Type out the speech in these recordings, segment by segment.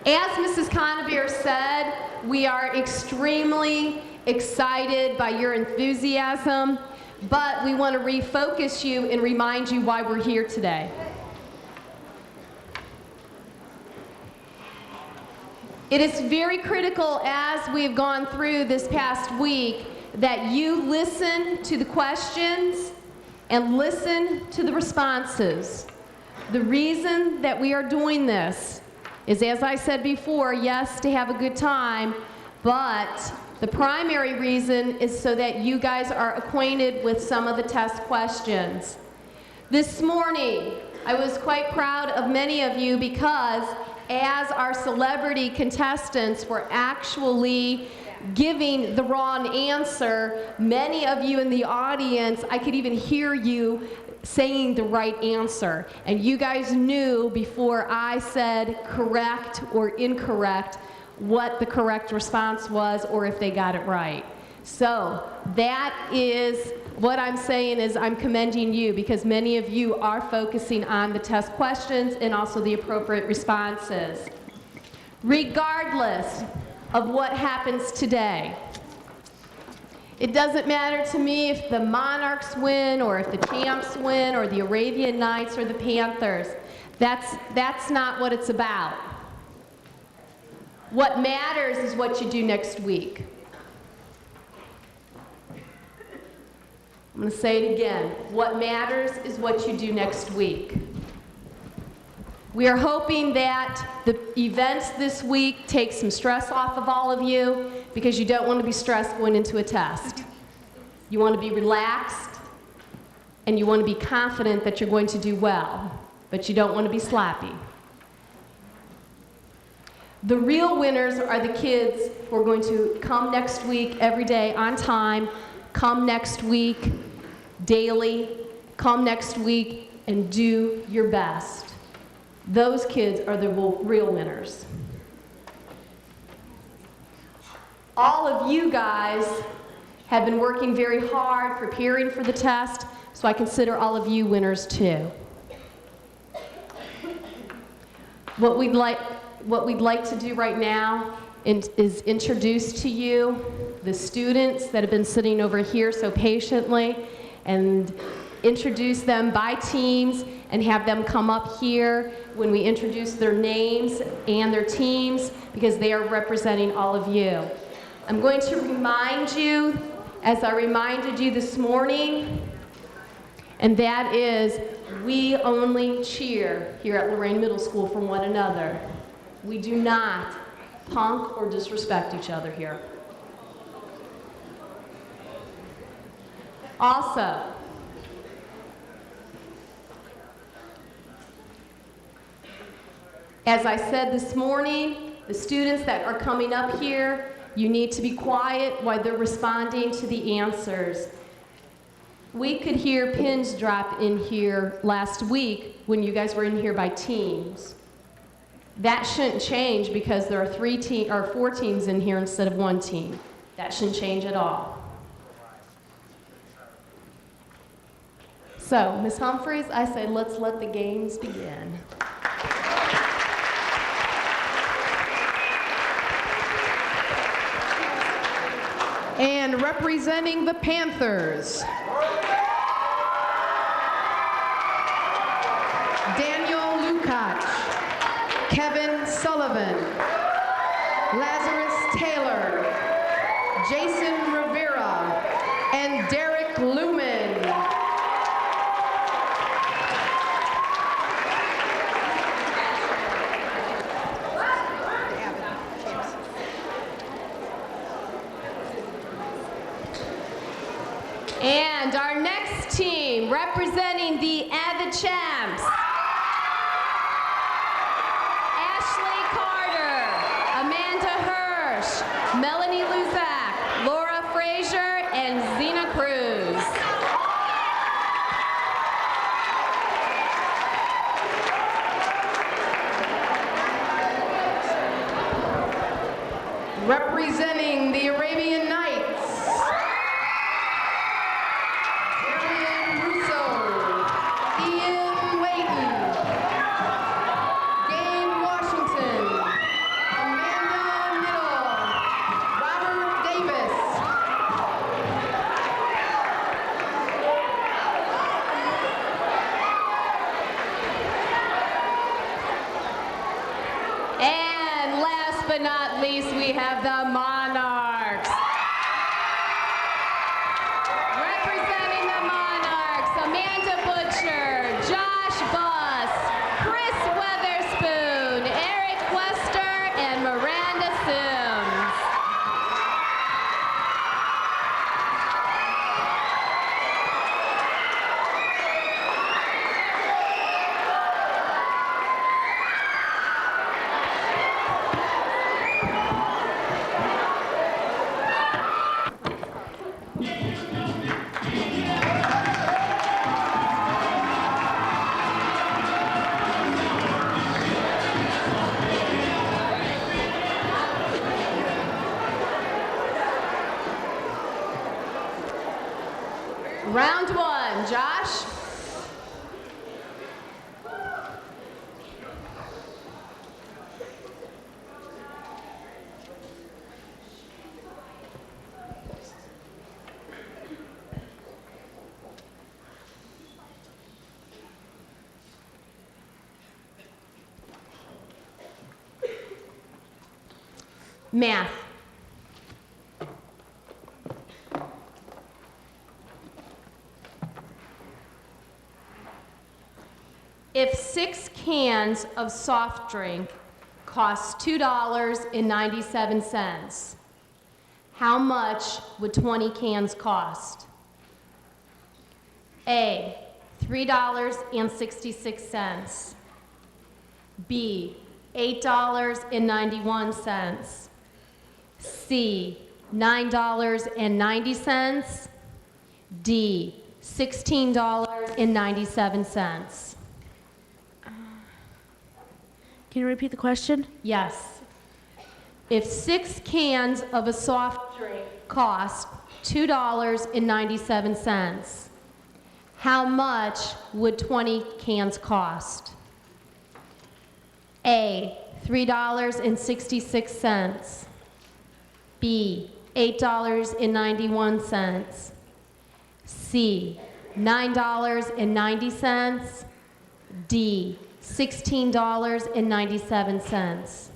As Mrs. Conover said, we are extremely excited by your enthusiasm, but we want to refocus you and remind you why we're here today. It is very critical as we've gone through this past week that you listen to the questions and listen to the responses. The reason that we are doing this is, as I said before, yes, to have a good time, but the primary reason is so that you guys are acquainted with some of the test questions. This morning, I was quite proud of many of you because as our celebrity contestants were actually giving the wrong answer, many of you in the audience, I could even hear you saying the right answer. And you guys knew before I said correct or incorrect what the correct response was or if they got it right. So that is what I'm saying is I'm commending you because many of you are focusing on the test questions and also the appropriate responses. Regardless of what happens today, it doesn't matter to me if the Monarchs win or if the Champs win or the Arabian Knights or the Panthers. That's not what it's about. What matters is what you do next week. I'm going to say it again. What matters is what you do next week. We are hoping that the events this week take some stress off of all of you because you don't want to be stressed going into a test. You want to be relaxed and you want to be confident that you're going to do well, but you don't want to be sloppy. The real winners are the kids who are going to come next week every day on time, come next week daily, come next week and do your best. Those kids are the real winners. All of you guys have been working very hard preparing for the test, so I consider all of you winners too. What we'd like to do right now is introduce to you the students that have been sitting over here so patiently and introduce them by teams and have them come up here when we introduce their names and their teams because they are representing all of you. I'm going to remind you, as I reminded you this morning, and that is we only cheer here at Lorain Middle School for one another. We do not punk or disrespect each other here. Also, as I said this morning, the students that are coming up here, you need to be quiet while they're responding to the answers. We could hear pins drop in here last week when you guys were in here by teams. That shouldn't change because there are 4 teams in here instead of 1 team. That shouldn't change at all. So, Ms. Humphreys, I say let's let the games begin. And representing the Panthers, Daniel Lukacs, Kevin Sullivan, Lazarus Taylor, Jason Rivera, and Derek Lumen. And our next team, representing the Champs, Ashley Carter, Amanda Hirsch, Melanie Luzak, Laura Frazier, and Zena Cruz. Representing the Arabian Knights, Ian Layton, Gabe Washington, last but not least, we have the Monarchs. Representing the Monarchs, Amanda Butcher, Josh Buss, Chris Weatherspoon, Eric Wester, and Miranda Sims. Round one, Josh. Math. If 6 cans of soft drink cost $2.97, how much would 20 cans cost? A, $3.66. B, $8.91. C, $9.90. D, $16.97. Can you repeat the question? Yes. If 6 cans of a soft drink cost $2.97, how much would 20 cans cost? A, $3.66. B, $8.91. C, $9.90. D, $16.97.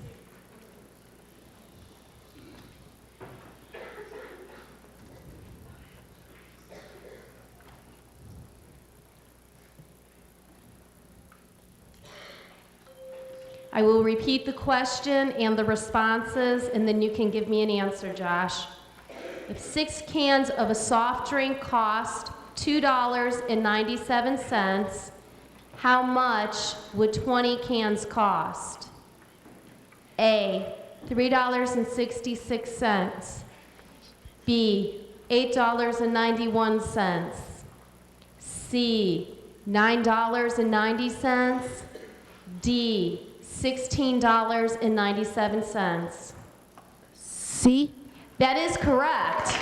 I will repeat the question and the responses, and then you can give me an answer, Josh. If 6 cans of a soft drink cost $2.97, how much would 20 cans cost? A, $3.66. B, $8.91. C, $9.90. D, $16.97. C. That is correct.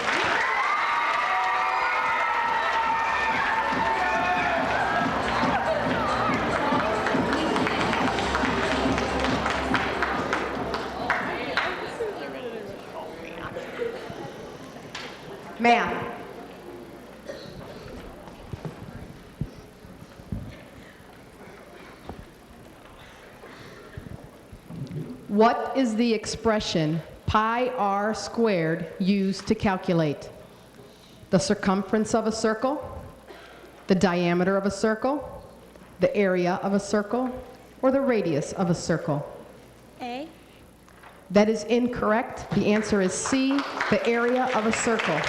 Math. What is the expression pi r squared used to calculate? The circumference of a circle, the diameter of a circle, the area of a circle, or the radius of a circle? A. That is incorrect. The answer is C, the area of a circle.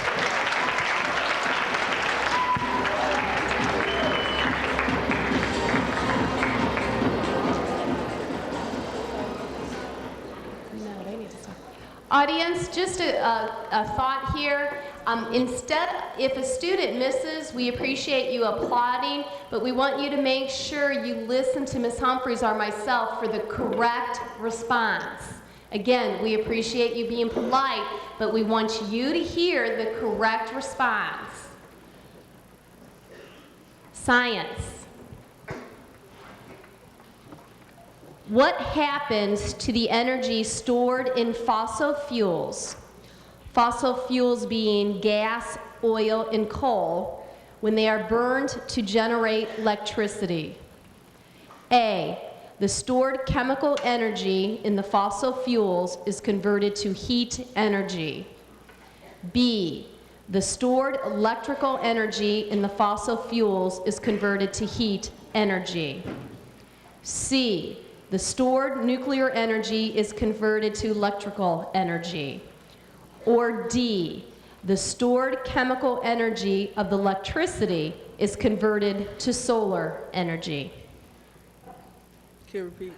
Audience, just a thought here. Instead, if a student misses, we appreciate you applauding, but we want you to make sure you listen to Ms. Humphreys or myself for the correct response. Again, we appreciate you being polite, but we want you to hear the correct response. Science. What happens to the energy stored in fossil fuels? Fossil fuels being gas, oil, and coal when they are burned to generate electricity. A, the stored chemical energy in the fossil fuels is converted to heat energy. B, the stored electrical energy in the fossil fuels is converted to heat energy. C, the stored nuclear energy is converted to electrical energy. Or D, the stored chemical energy of the electricity is converted to solar energy. Can you repeat?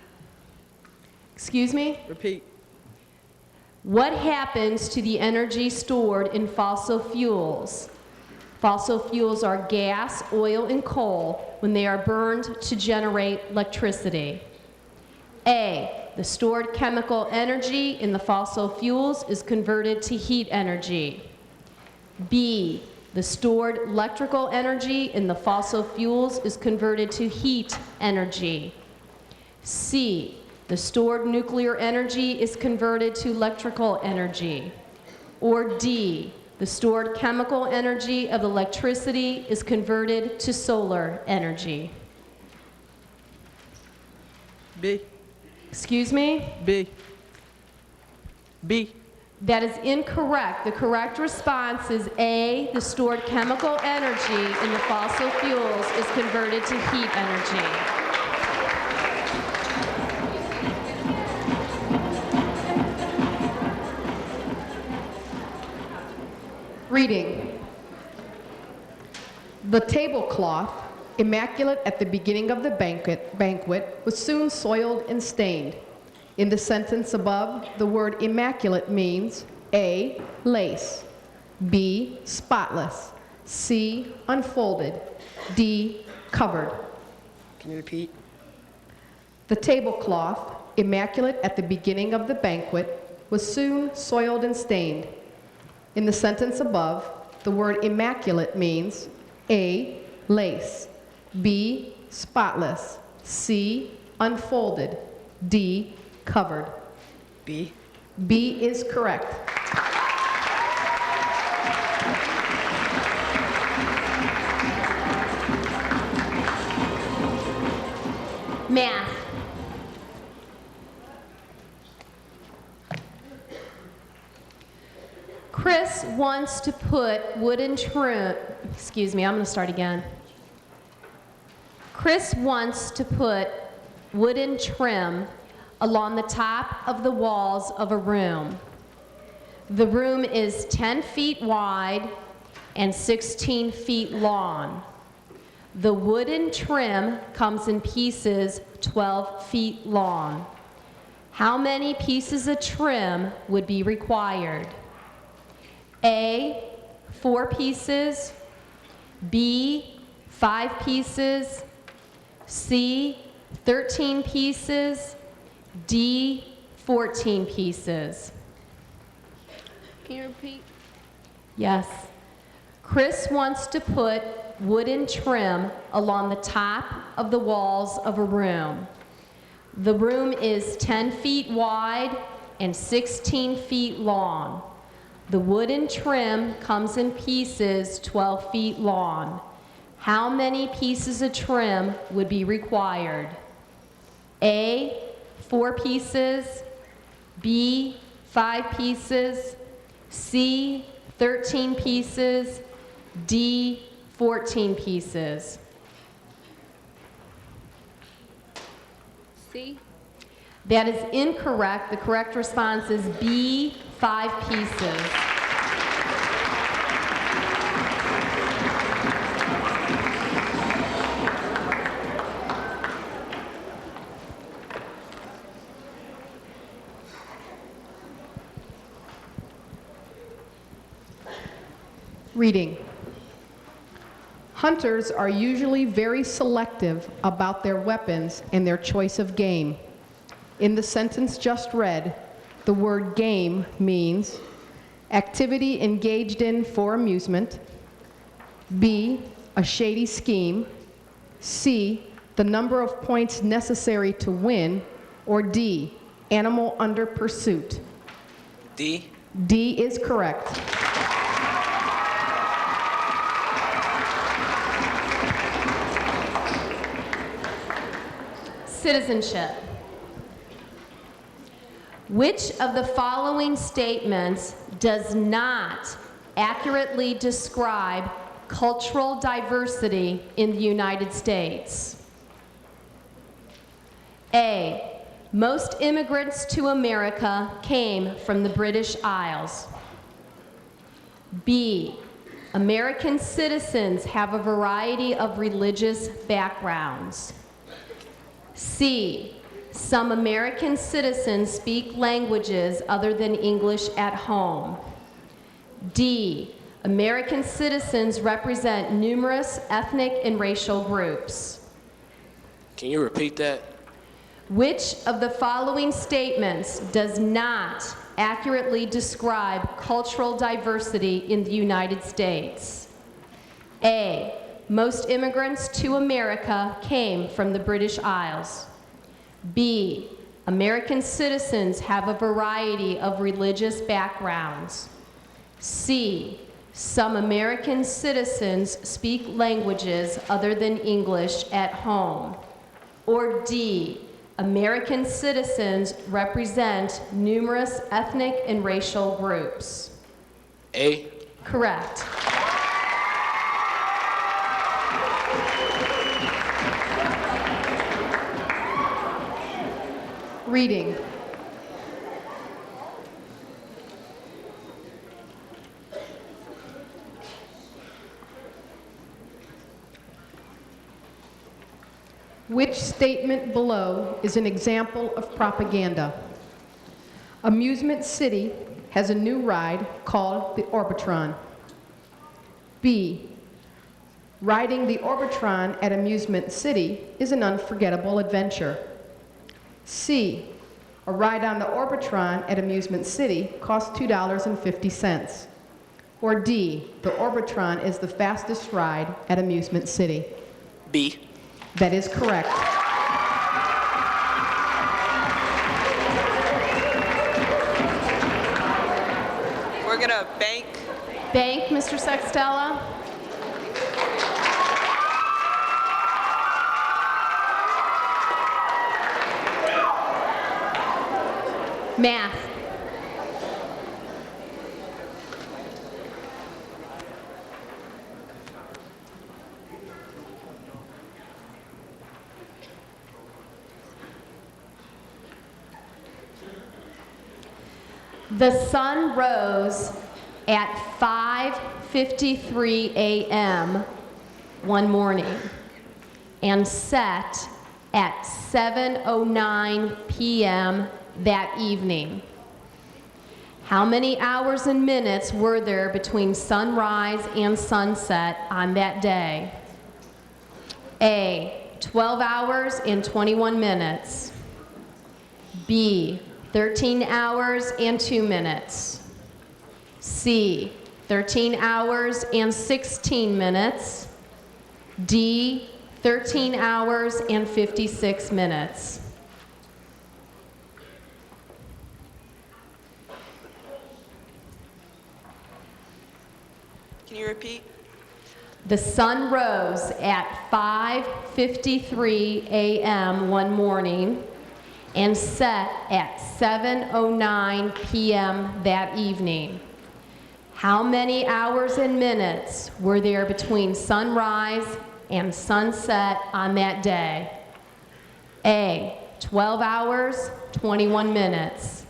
Excuse me? Repeat. What happens to the energy stored in fossil fuels? Fossil fuels are gas, oil, and coal when they are burned to generate electricity. A, the stored chemical energy in the fossil fuels is converted to heat energy. B, the stored electrical energy in the fossil fuels is converted to heat energy. C, the stored nuclear energy is converted to electrical energy. Or D, the stored chemical energy of electricity is converted to solar energy. B. Excuse me? B. B. That is incorrect. The correct response is A, the stored chemical energy in the fossil fuels is converted to heat energy. Reading. The tablecloth, immaculate at the beginning of the banquet, was soon soiled and stained. In the sentence above, the word immaculate means A, lace, B, spotless, C, unfolded, D, covered. Can you repeat? The tablecloth, immaculate at the beginning of the banquet, was soon soiled and stained. In the sentence above, the word immaculate means A, lace, B, spotless, C, unfolded, D, covered. B. B is correct. Math. Chris wants to put wooden trim, excuse me, I'm going to start again. Chris wants to put wooden trim along the top of the walls of a room. The room is 10 feet wide and 16 feet long. The wooden trim comes in pieces 12 feet long. How many pieces of trim would be required? A, 4 pieces, B, 5 pieces, C, 13 pieces, D, 14 pieces. Can you repeat? Yes. Chris wants to put wooden trim along the top of the walls of a room. The room is 10 feet wide and 16 feet long. The wooden trim comes in pieces 12 feet long. How many pieces of trim would be required? A, 4 pieces, B, 5 pieces, C, 13 pieces, D, 14 pieces. C. That is incorrect. The correct response is B, 5 pieces. Reading. Hunters are usually very selective about their weapons and their choice of game. In the sentence just read, the word game means activity engaged in for amusement, B, a shady scheme, C, the number of points necessary to win, or D, animal under pursuit. D. D is correct. Citizenship. Which of the following statements does not accurately describe cultural diversity in the United States? A, most immigrants to America came from the British Isles. B, American citizens have a variety of religious backgrounds. C, some American citizens speak languages other than English at home. D, American citizens represent numerous ethnic and racial groups. Can you repeat that? Which of the following statements does not accurately describe cultural diversity in the United States? A, most immigrants to America came from the British Isles. B, American citizens have a variety of religious backgrounds. C, some American citizens speak languages other than English at home. Or D, American citizens represent numerous ethnic and racial groups. A. Correct. Reading. Which statement below is an example of propaganda? Amusement City has a new ride called the Orbitron. B, riding the Orbitron at Amusement City is an unforgettable adventure. C, a ride on the Orbitron at Amusement City costs $2.50. Or D, the Orbitron is the fastest ride at Amusement City. B. That is correct. We're gonna bank. Bank, Mr. Sextella. Math. The sun rose at 5:53 a.m. one morning and set at 7:09 p.m. that evening. How many hours and minutes were there between sunrise and sunset on that day? A, 12 hours and 21 minutes. B, 13 hours and 2 minutes. C, 13 hours and 16 minutes. D, 13 hours and 56 minutes. Can you repeat? The sun rose at 5:53 a.m. one morning and set at 7:09 p.m. that evening. How many hours and minutes were there between sunrise and sunset on that day? A, 12 hours, 21 minutes.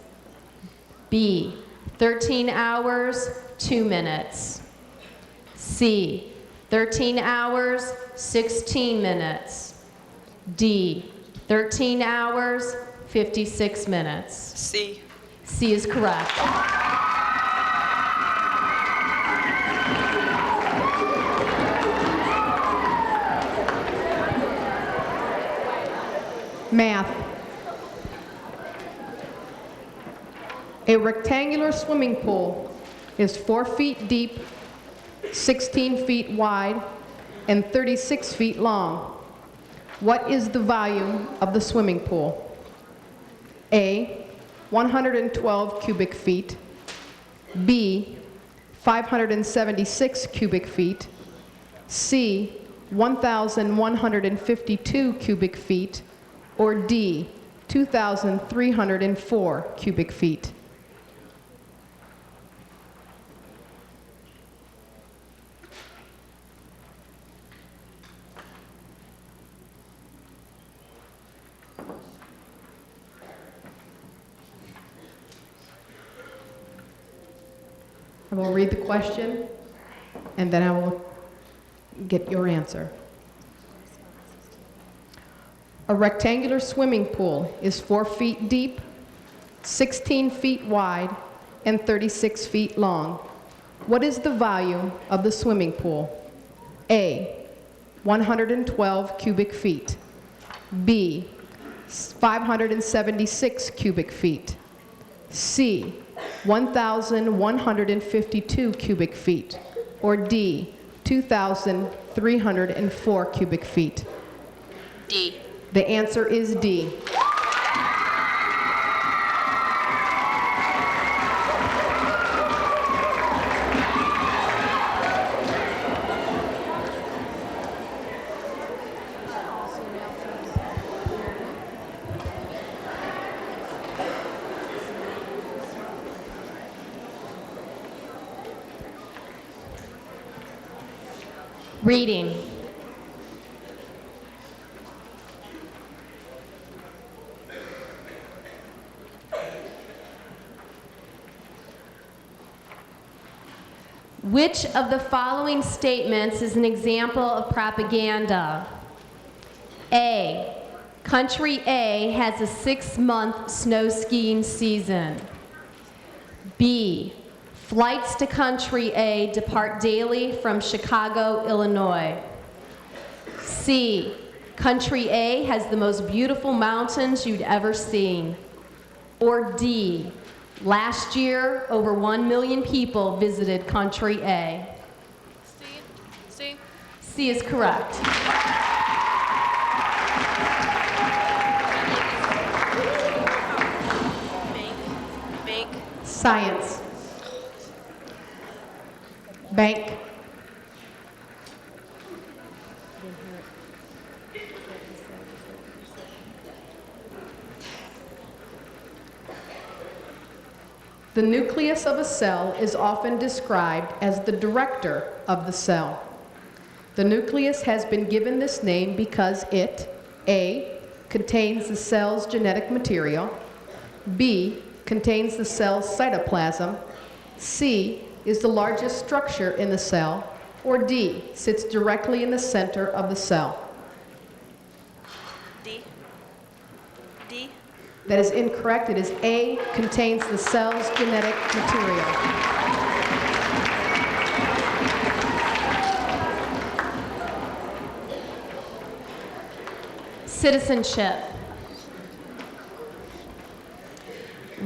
B, 13 hours, 2 minutes. C, 13 hours, 16 minutes. D, 13 hours, 56 minutes. C. C is correct. Math. A rectangular swimming pool is 4 feet deep, 16 feet wide, and 36 feet long. What is the volume of the swimming pool? A, 112 cubic feet. B, 576 cubic feet. C, 1,152 cubic feet. Or D, 2,304 cubic feet? I will read the question, and then I will get your answer. A rectangular swimming pool is 4 feet deep, 16 feet wide, and 36 feet long. What is the volume of the swimming pool? A, 112 cubic feet. B, 576 cubic feet. C, 1,152 cubic feet. Or D, 2,304 cubic feet. D. The answer is D. Reading. Which of the following statements is an example of propaganda? A, country A has a 6-month snow skiing season. B, flights to country A depart daily from Chicago, Illinois. C, country A has the most beautiful mountains you'd ever seen. Or D, last year, over 1 million people visited country A. C. C is correct. Bank. Science. Bank. The nucleus of a cell is often described as the director of the cell. The nucleus has been given this name because it, A, contains the cell's genetic material, B, contains the cell's cytoplasm, C, is the largest structure in the cell, or D, sits directly in the center of the cell. D. That is incorrect. It is A, contains the cell's genetic material. Citizenship.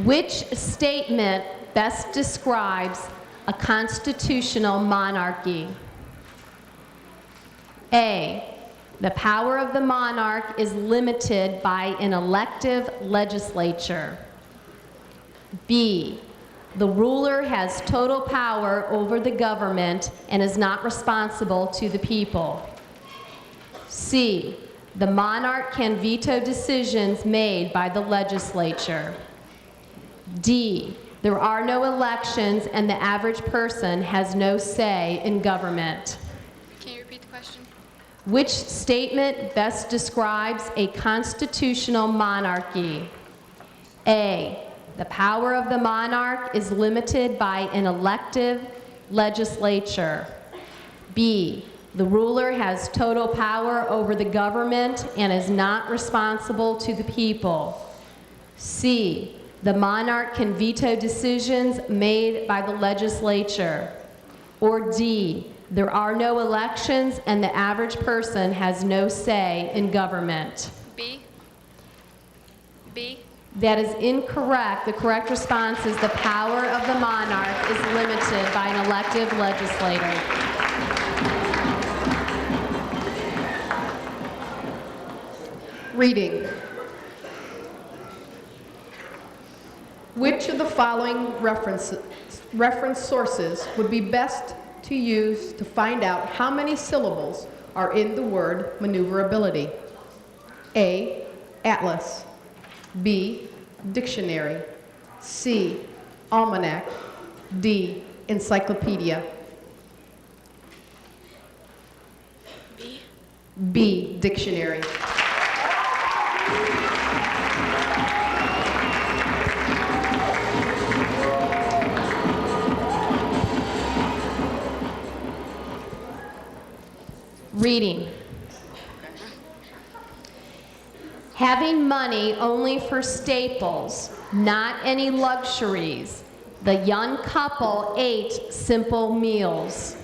Which statement best describes a constitutional monarchy? A, the power of the monarch is limited by an elective legislature. B, the ruler has total power over the government and is not responsible to the people. C, the monarch can veto decisions made by the legislature. D, there are no elections and the average person has no say in government. Can you repeat the question? Which statement best describes a constitutional monarchy? A, the power of the monarch is limited by an elective legislature. B, the ruler has total power over the government and is not responsible to the people. C, the monarch can veto decisions made by the legislature. Or D, there are no elections and the average person has no say in government. B. That is incorrect. The correct response is the power of the monarch is limited by an elective legislator. Reading. Which of the following reference sources would be best to use to find out how many syllables are in the word maneuverability? A, Atlas. B, dictionary. C, almanac. D, encyclopedia. B. B, dictionary. Reading. Having money only for staples, not any luxuries, the young couple ate simple meals.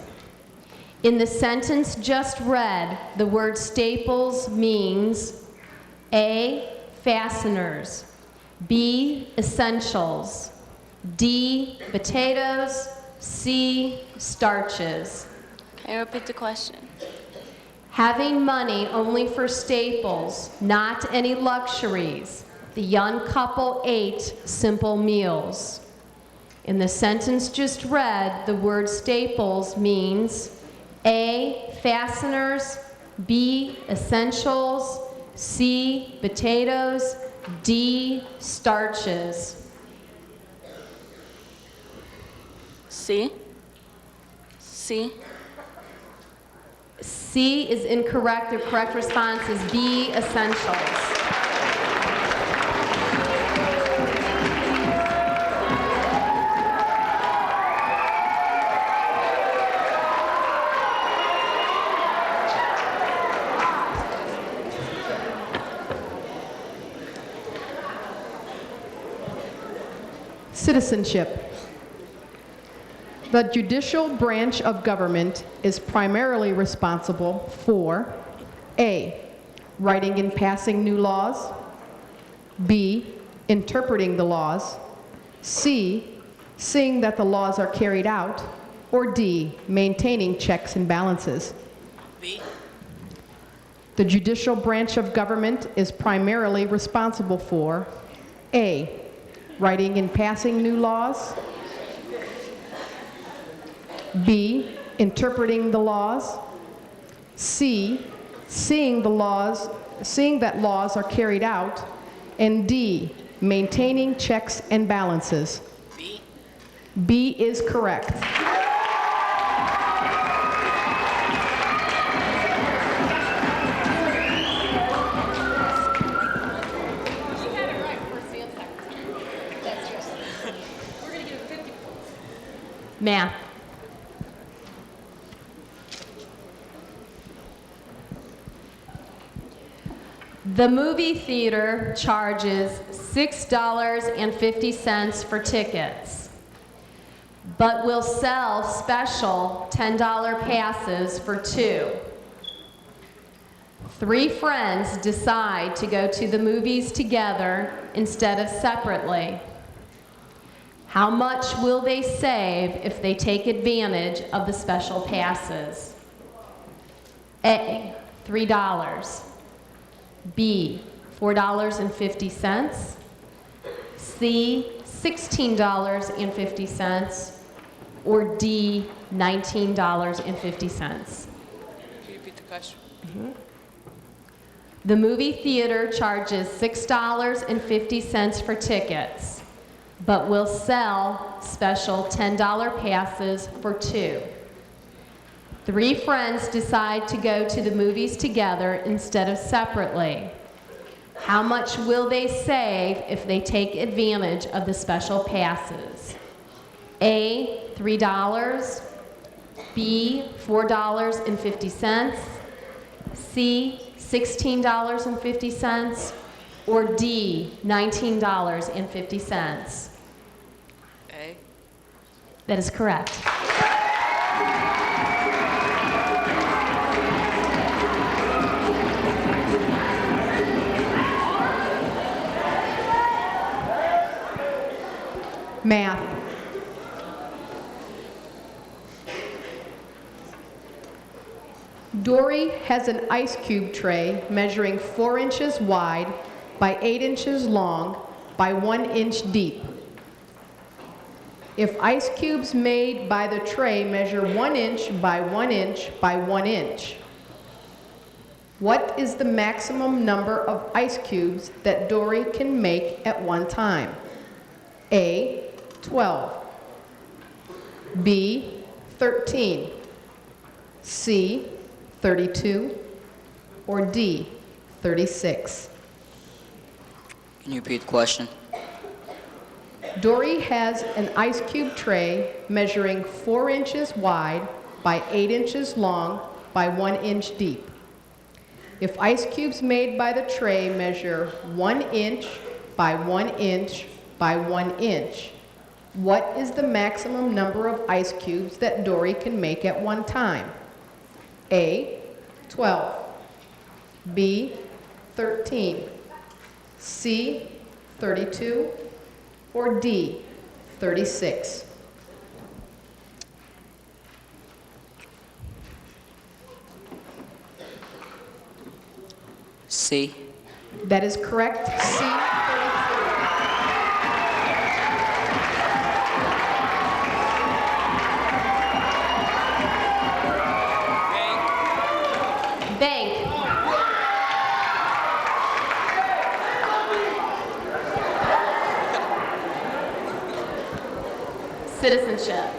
In the sentence just read, the word staples means A, fasteners, B, essentials, D, potatoes, C, starches. Can you repeat the question? Having money only for staples, not any luxuries, the young couple ate simple meals. In the sentence just read, the word staples means A, fasteners, B, essentials, C, potatoes, D, starches. C. C. C is incorrect. The correct response is B, essentials. Citizenship. The judicial branch of government is primarily responsible for A, writing and passing new laws, B, interpreting the laws, C, seeing that the laws are carried out, or D, maintaining checks and balances. B. The judicial branch of government is primarily responsible for A, writing and passing new laws, B, interpreting the laws, C, seeing that laws are carried out, and D, maintaining checks and balances. B. B is correct. Math. The movie theater charges $6.50 for tickets, but will sell special $10 passes for two. Three friends decide to go to the movies together instead of separately. How much will they save if they take advantage of the special passes? A, $3. B, $4.50. C, $16.50. Or D, $19.50. Can you repeat the question? The movie theater charges $6.50 for tickets, but will sell special $10 passes for two. Three friends decide to go to the movies together instead of separately. How much will they save if they take advantage of the special passes? A, $3. B, $4.50. C, $16.50. Or D, $19.50. A. That is correct. Math. Dory has an ice cube tray measuring 4 inches wide by 8 inches long by 1 inch deep. If ice cubes made by the tray measure 1 inch by 1 inch by 1 inch, What is the maximum number of ice cubes that Dory can make at one time? A, 12. B, 13. C, 32. Or D, 36. Can you repeat the question? Dory has an ice cube tray measuring 4 inches wide by 8 inches long by 1 inch deep. If ice cubes made by the tray measure 1 inch by 1 inch by 1 inch, what is the maximum number of ice cubes that Dory can make at one time? A, 12. B, 13. C, 32. Or D, 36. C. That is correct. C, 33. Bank. Citizenship.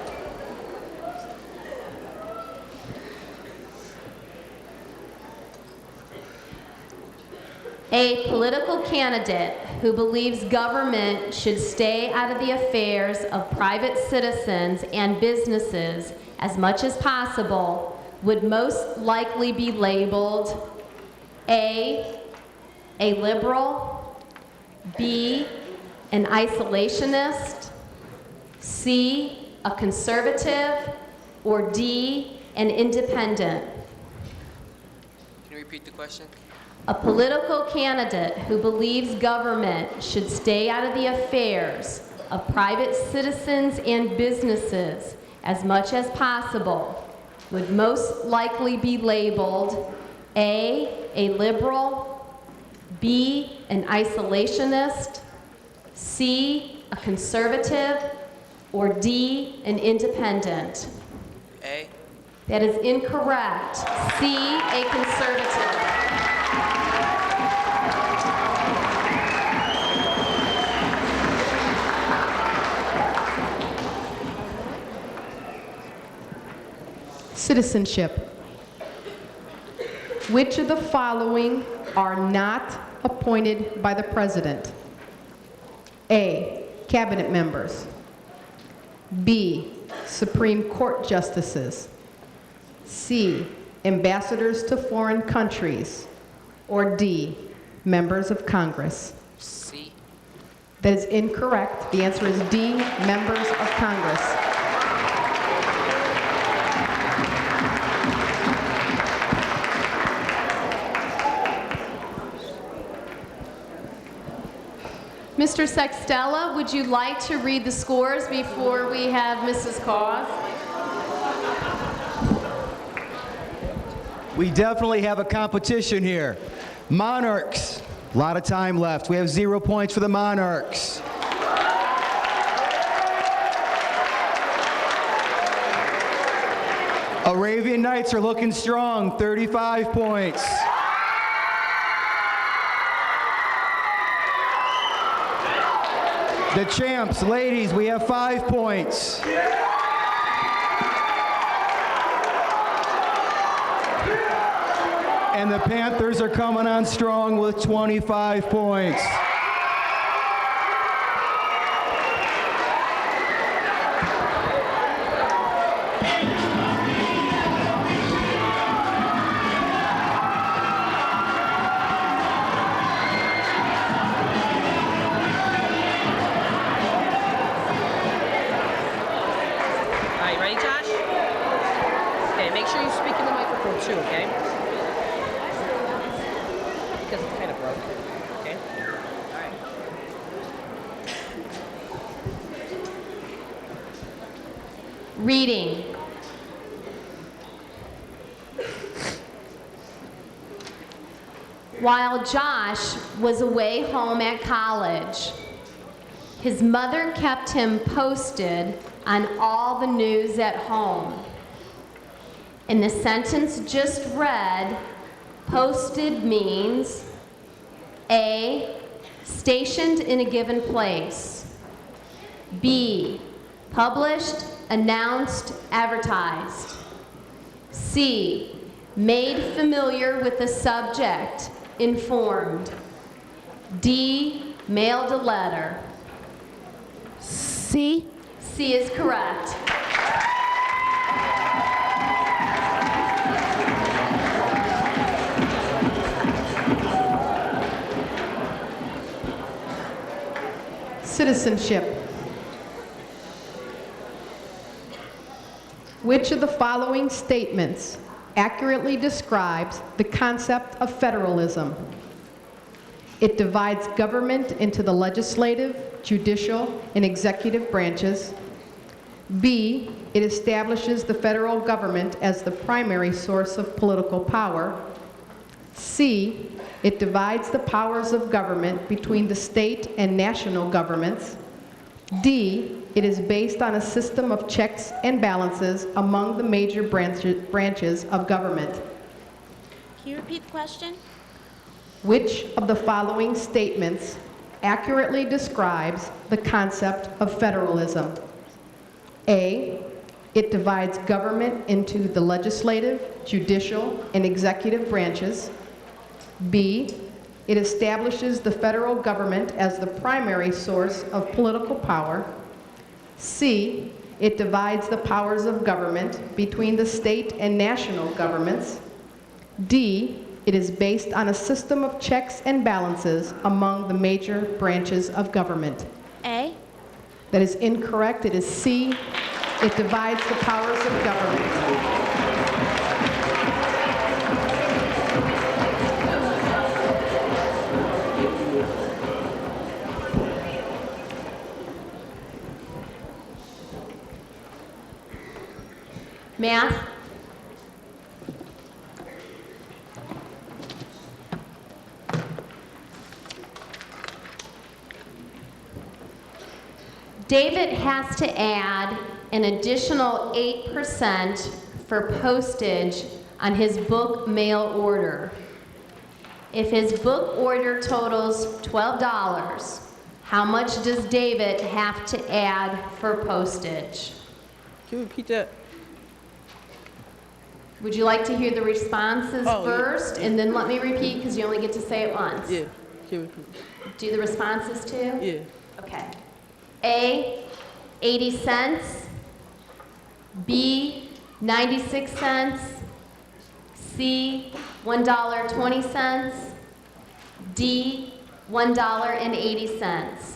A political candidate who believes government should stay out of the affairs of private citizens and businesses as much as possible would most likely be labeled A liberal, B, an isolationist, C, a conservative, or D, an independent. Can you repeat the question? A political candidate who believes government should stay out of the affairs of private citizens and businesses as much as possible would most likely be labeled A liberal, B, an isolationist, C, a conservative, or D, an independent. A. That is incorrect. C, a conservative. Citizenship. Which of the following are not appointed by the President? A, cabinet members. B, Supreme Court justices. C, ambassadors to foreign countries. Or D, members of Congress. C. That is incorrect. The answer is D, members of Congress. Mr. Sextella, would you like to read the scores before we have Mrs. Cause? We definitely have a competition here. Monarchs, a lot of time left. We have 0 points for the Monarchs. Arabian Nights are looking strong, 35 points. The Champs, ladies, we have 5 points. And the Panthers are coming on strong with 25 points. All right, ready, Josh? Okay, make sure you speak in the microphone too, okay? Because it's kind of broken, okay? All right. Reading. While Josh was away home at college, his mother kept him posted on all the news at home. In the sentence just read, Posted means A, stationed in a given place. B, published, announced, advertised. C, made familiar with the subject, informed. D, mailed a letter. C. C is correct. Citizenship. Which of the following statements accurately describes the concept of federalism? It divides government into the legislative, judicial, and executive branches. B, it establishes the federal government as the primary source of political power. C, it divides the powers of government between the state and national governments. D, it is based on a system of checks and balances among the major branches of government. Can you repeat the question? Which of the following statements accurately describes the concept of federalism? A, it divides government into the legislative, judicial, and executive branches. B, it establishes the federal government as the primary source of political power. C, it divides the powers of government between the state and national governments. D, it is based on a system of checks and balances among the major branches of government. A. That is incorrect. It is C. It divides the powers of government. Math. David has to add an additional 8% for postage on his book mail order. If his book order totals $12, how much does David have to add for postage? Can you repeat that? Would you like to hear the responses Oh, yeah. first, and then let me repeat, because you only get to say it once? Yeah. Can you repeat? Do the responses too? Yeah. Okay. A, 80 cents. B, 96 cents. C, $1.20. D, $1.80.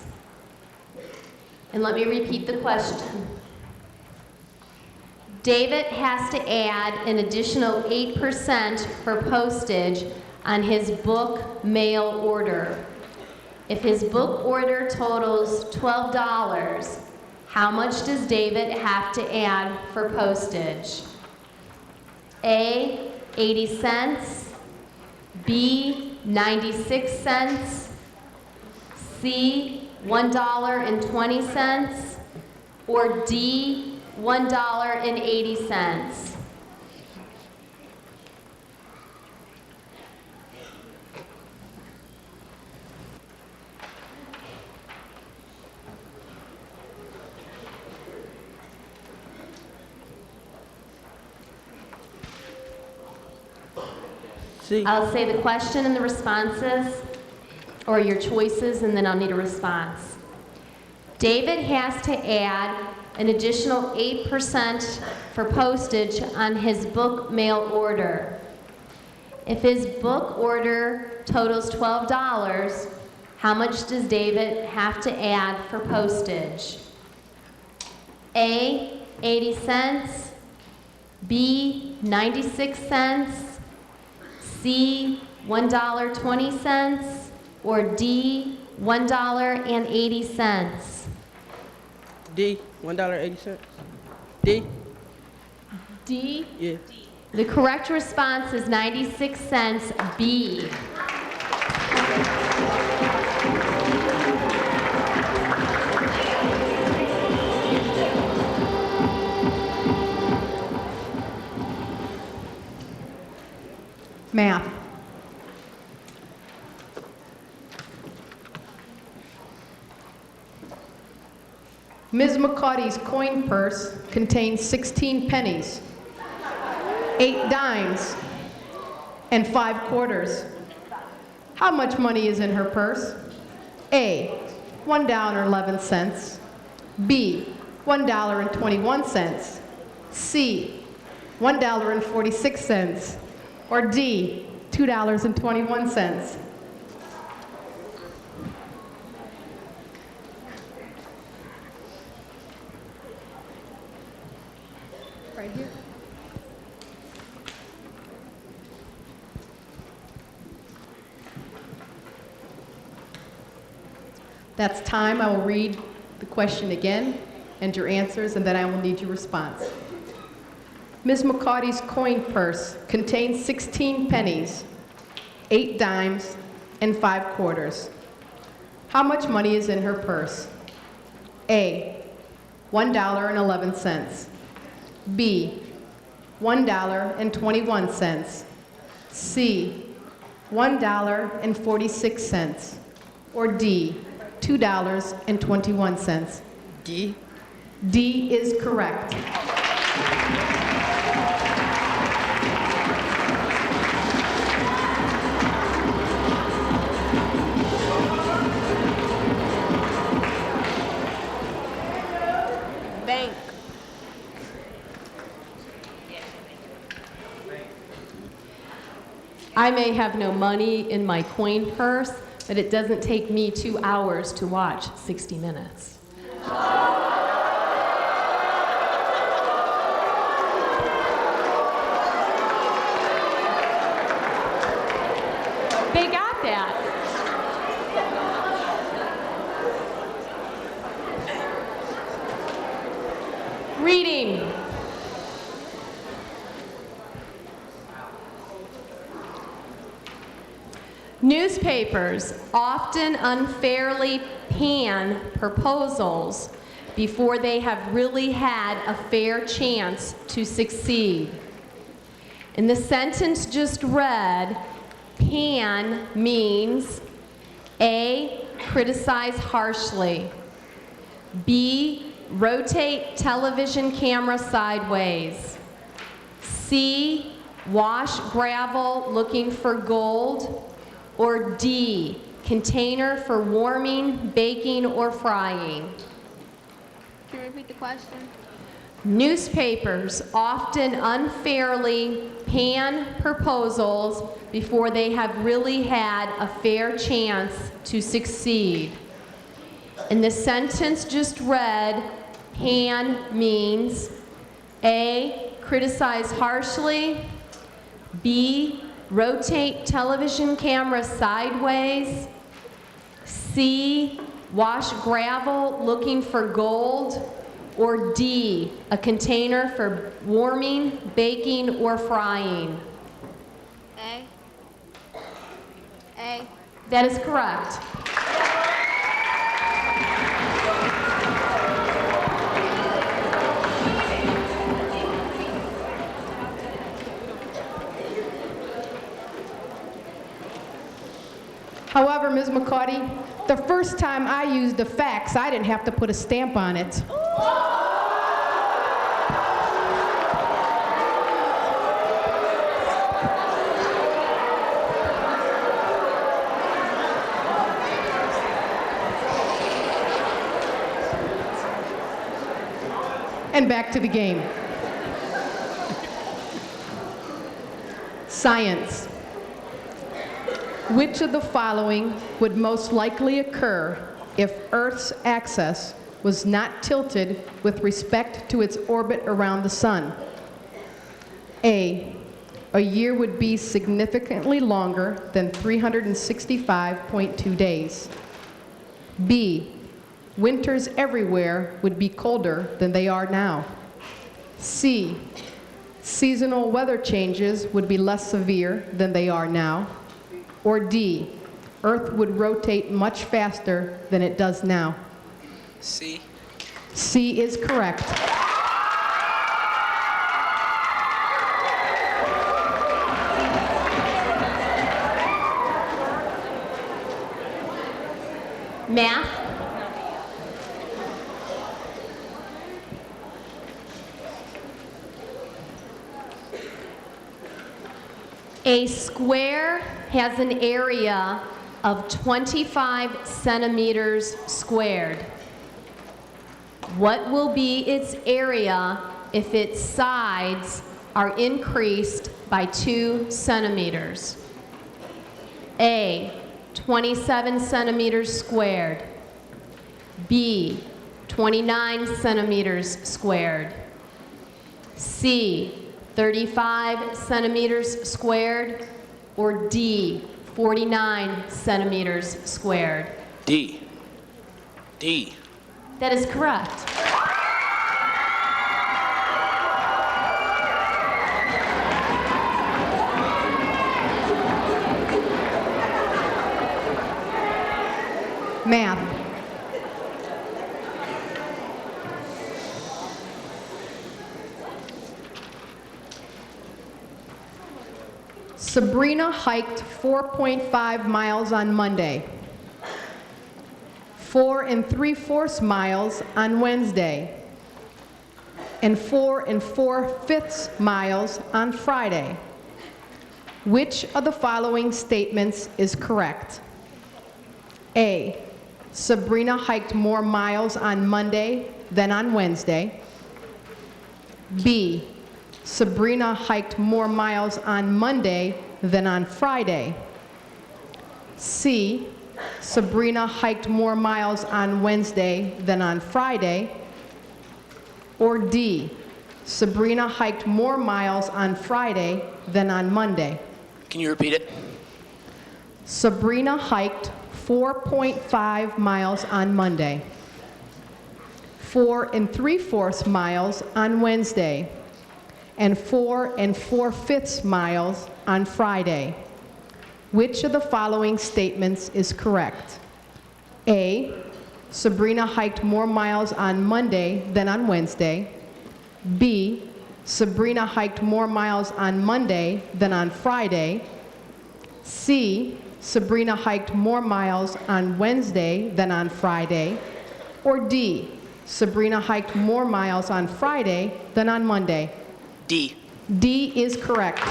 And let me repeat the question. David has to add an additional 8% for postage on his book mail order. If his book order totals $12, how much does David have to add for postage? A, 80 cents. B, 96 cents. C, $1.20. Or D, $1.80. C. I'll say the question and the responses, or your choices, and then I'll need a response. David has to add an additional 8% for postage on his book mail order. If his book order totals $12, how much does David have to add for postage? A, 80 cents. B, 96 cents. C, $1.20. Or D, $1.80. D. $1.80. D. D? Yeah. The correct response is 96 cents, B. Math. Ms. McCarty's coin purse contains 16 pennies, 8 dimes, and 5 quarters. How much money is in her purse? A, $1.11. B, $1.21. C, $1.46. Or D, $2.21. Right here. That's time. I will read the question again and your answers, and then I will need your response. Ms. McCarty's coin purse contains 16 pennies, 8 dimes, and 5 quarters. How much money is in her purse? A, $1.11. B, $1.21. C, $1.46. Or D, $2.21. D. D is correct. Bank. I may have no money in my coin purse, but it doesn't take me 2 hours to watch 60 Minutes. They got that. Reading. Newspapers often unfairly pan proposals before they have really had a fair chance to succeed. In the sentence just read, pan means A, criticize harshly, B, rotate television camera sideways, C, wash gravel looking for gold, or D, container for warming, baking, or frying. Can you repeat the question? Newspapers often unfairly pan proposals before they have really had a fair chance to succeed. In the sentence just read, pan means A, criticize harshly, B, rotate television camera sideways, C, wash gravel looking for gold, or D, a container for warming, baking, or frying. A. A. That is correct. However, Ms. McCarty, the first time I used the fax, I didn't have to put a stamp on it. And back to the game. Science. Which of the following would most likely occur if Earth's axis was not tilted with respect to its orbit around the sun? A year would be significantly longer than 365.2 days. B, winters everywhere would be colder than they are now. C, seasonal weather changes would be less severe than they are now. Or D, Earth would rotate much faster than it does now. C. C is correct. Math. A square has an area of 25 centimeters squared. What will be its area if its sides are increased by 2 centimeters? A, 27 centimeters squared. B, 29 centimeters squared. C, 35 centimeters squared. Or D, 49 centimeters squared. D. D. That is correct. Math. Sabrina hiked 4.5 miles on Monday, 4 3/4 miles on Wednesday, and 4 4/5 miles on Friday. Which of the following statements is correct? A, Sabrina hiked more miles on Monday than on Wednesday. B, Sabrina hiked more miles on Monday than on Friday. C, Sabrina hiked more miles on Wednesday than on Friday. Or D, Sabrina hiked more miles on Friday than on Monday. Can you repeat it? Sabrina hiked 4.5 miles on Monday, 4 3/4 miles on Wednesday, and 4 4/5 miles on Friday. Which of the following statements is correct? A, Sabrina hiked more miles on Monday than on Wednesday. B, Sabrina hiked more miles on Monday than on Friday. C, Sabrina hiked more miles on Wednesday than on Friday. Or D, Sabrina hiked more miles on Friday than on Monday. D. D is correct.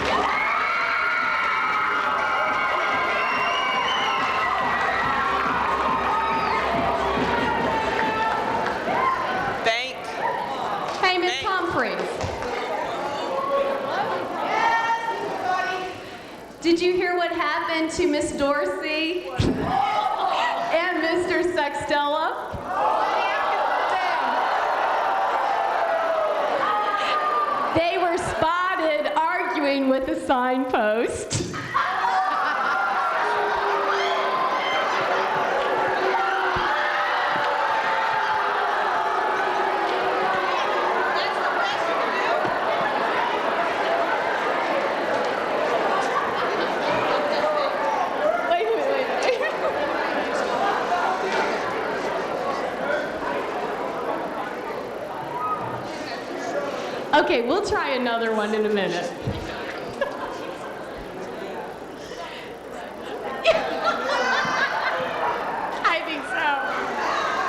Bank. Hey, Miss Humphries. Did you hear what happened to Miss Dorsey and Mr. Sextella? They were spotted arguing with a signpost. Okay, we'll try another one in a minute. I think so.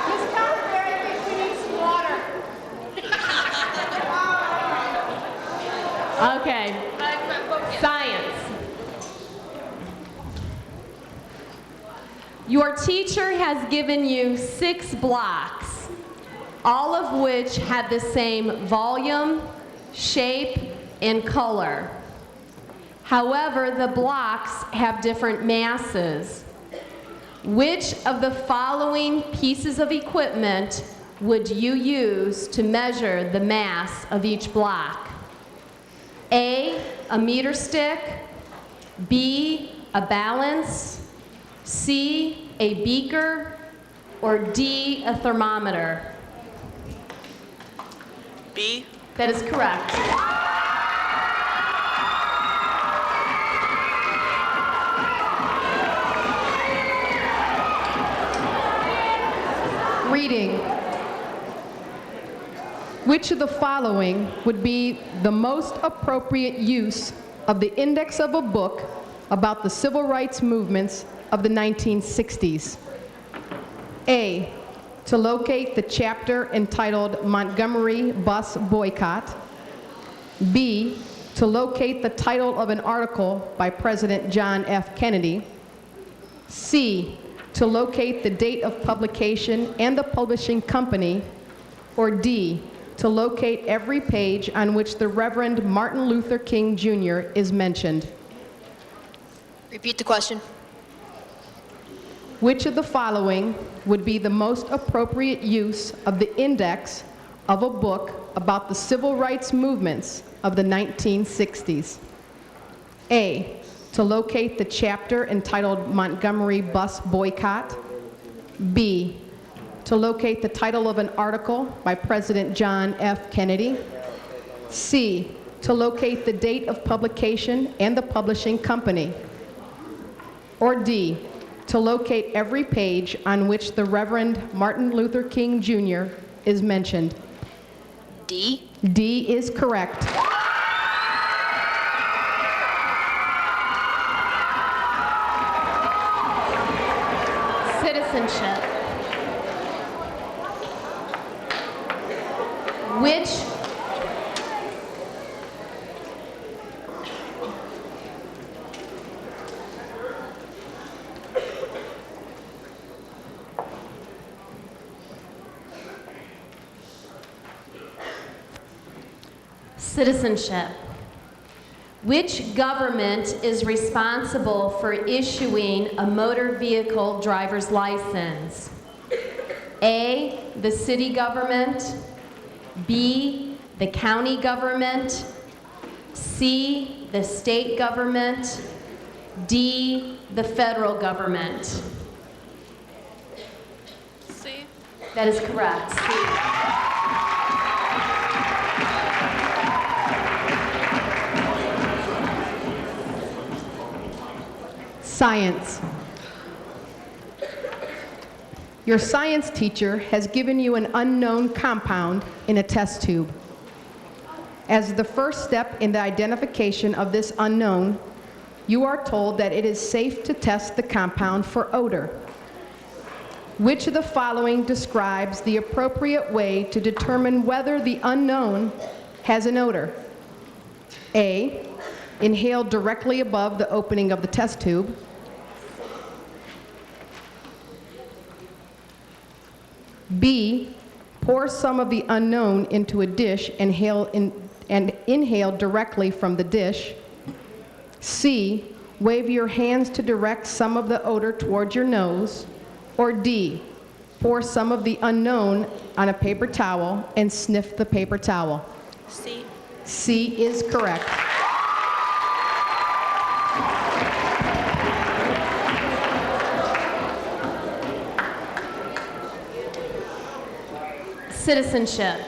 Miss Cuthbert, I think we need some water. Okay. Science. Your teacher has given you 6 blocks, all of which have the same volume, shape, and color. However, the blocks have different masses. Which of the following pieces of equipment would you use to measure the mass of each block? A, a meter stick. B, a balance. C, a beaker. Or D, a thermometer. B. That is correct. Reading. Which of the following would be the most appropriate use of the index of a book about the civil rights movements of the 1960s? A, to locate the chapter entitled Montgomery Bus Boycott. B, to locate the title of an article by President John F. Kennedy. C, to locate the date of publication and the publishing company. Or D, to locate every page on which the Reverend Martin Luther King Jr. is mentioned. Repeat the question. Which of the following would be the most appropriate use of the index of a book about the civil rights movements of the 1960s? A, to locate the chapter entitled Montgomery Bus Boycott. B, to locate the title of an article by President John F. Kennedy. C, to locate the date of publication and the publishing company. Or D, to locate every page on which the Reverend Martin Luther King Jr. is mentioned. D. D is correct. Citizenship. Which citizenship. Which government is responsible for issuing a motor vehicle driver's license? A, the city government. B, the county government. C, the state government. D, the federal government. C. That is correct. C. Science. Your science teacher has given you an unknown compound in a test tube. As the first step in the identification of this unknown, you are told that it is safe to test the compound for odor. Which of the following describes the appropriate way to determine whether the unknown has an odor? A, inhale directly above the opening of the test tube. B, pour some of the unknown into a dish and inhale directly from the dish. C, wave your hands to direct some of the odor towards your nose. Or D, pour some of the unknown on a paper towel and sniff the paper towel. C. C is correct. Citizenship.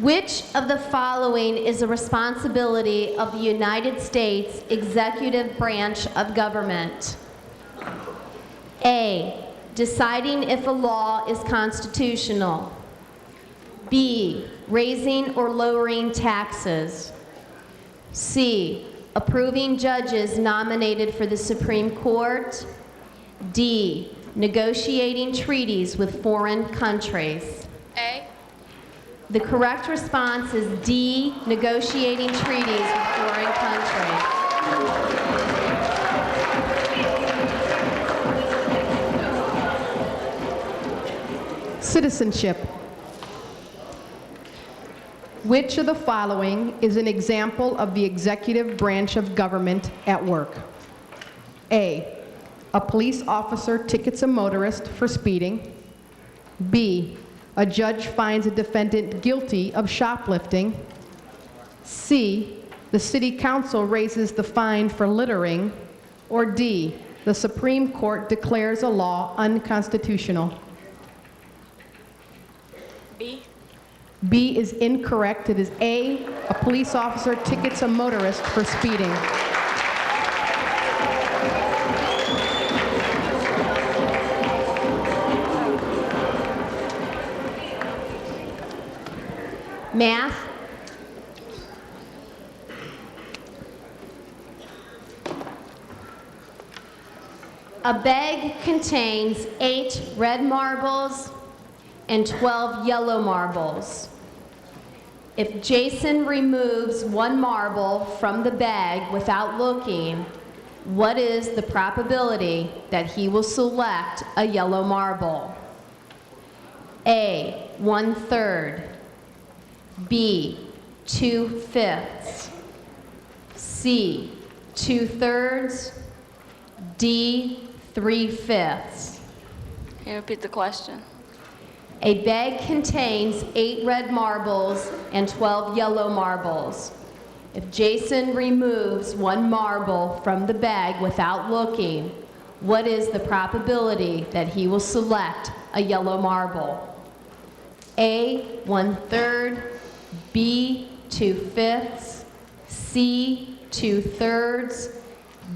Which of the following is a responsibility of the United States executive branch of government? A, deciding if a law is constitutional. B, raising or lowering taxes. C, approving judges nominated for the Supreme Court. D, negotiating treaties with foreign countries. A. The correct response is D, negotiating treaties with foreign countries. Citizenship. Which of the following is an example of the executive branch of government at work? A, a police officer tickets a motorist for speeding. B, a judge finds a defendant guilty of shoplifting. C, the city council raises the fine for littering. Or D, the Supreme Court declares a law unconstitutional. B. B is incorrect. It is A, a police officer tickets a motorist for speeding. Math. A bag contains 8 red marbles and 12 yellow marbles. If Jason removes one marble from the bag without looking, what is the probability that he will select a yellow marble? A, 1/3. B, 2/5. C, 2/3. D, 3/5. Can you repeat the question? A bag contains 8 red marbles and 12 yellow marbles. If Jason removes one marble from the bag without looking, what is the probability that he will select a yellow marble? A, 1/3. B, 2/5. C, 2/3.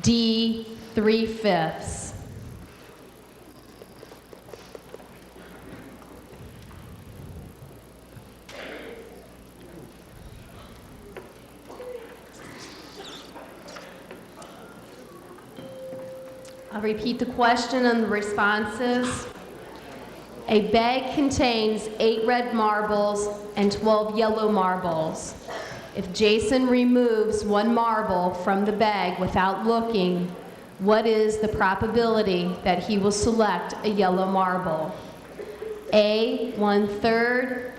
D, 3/5. I'll repeat the question and the responses. A bag contains 8 red marbles and 12 yellow marbles. If Jason removes one marble from the bag without looking, what is the probability that he will select a yellow marble? A, 1/3.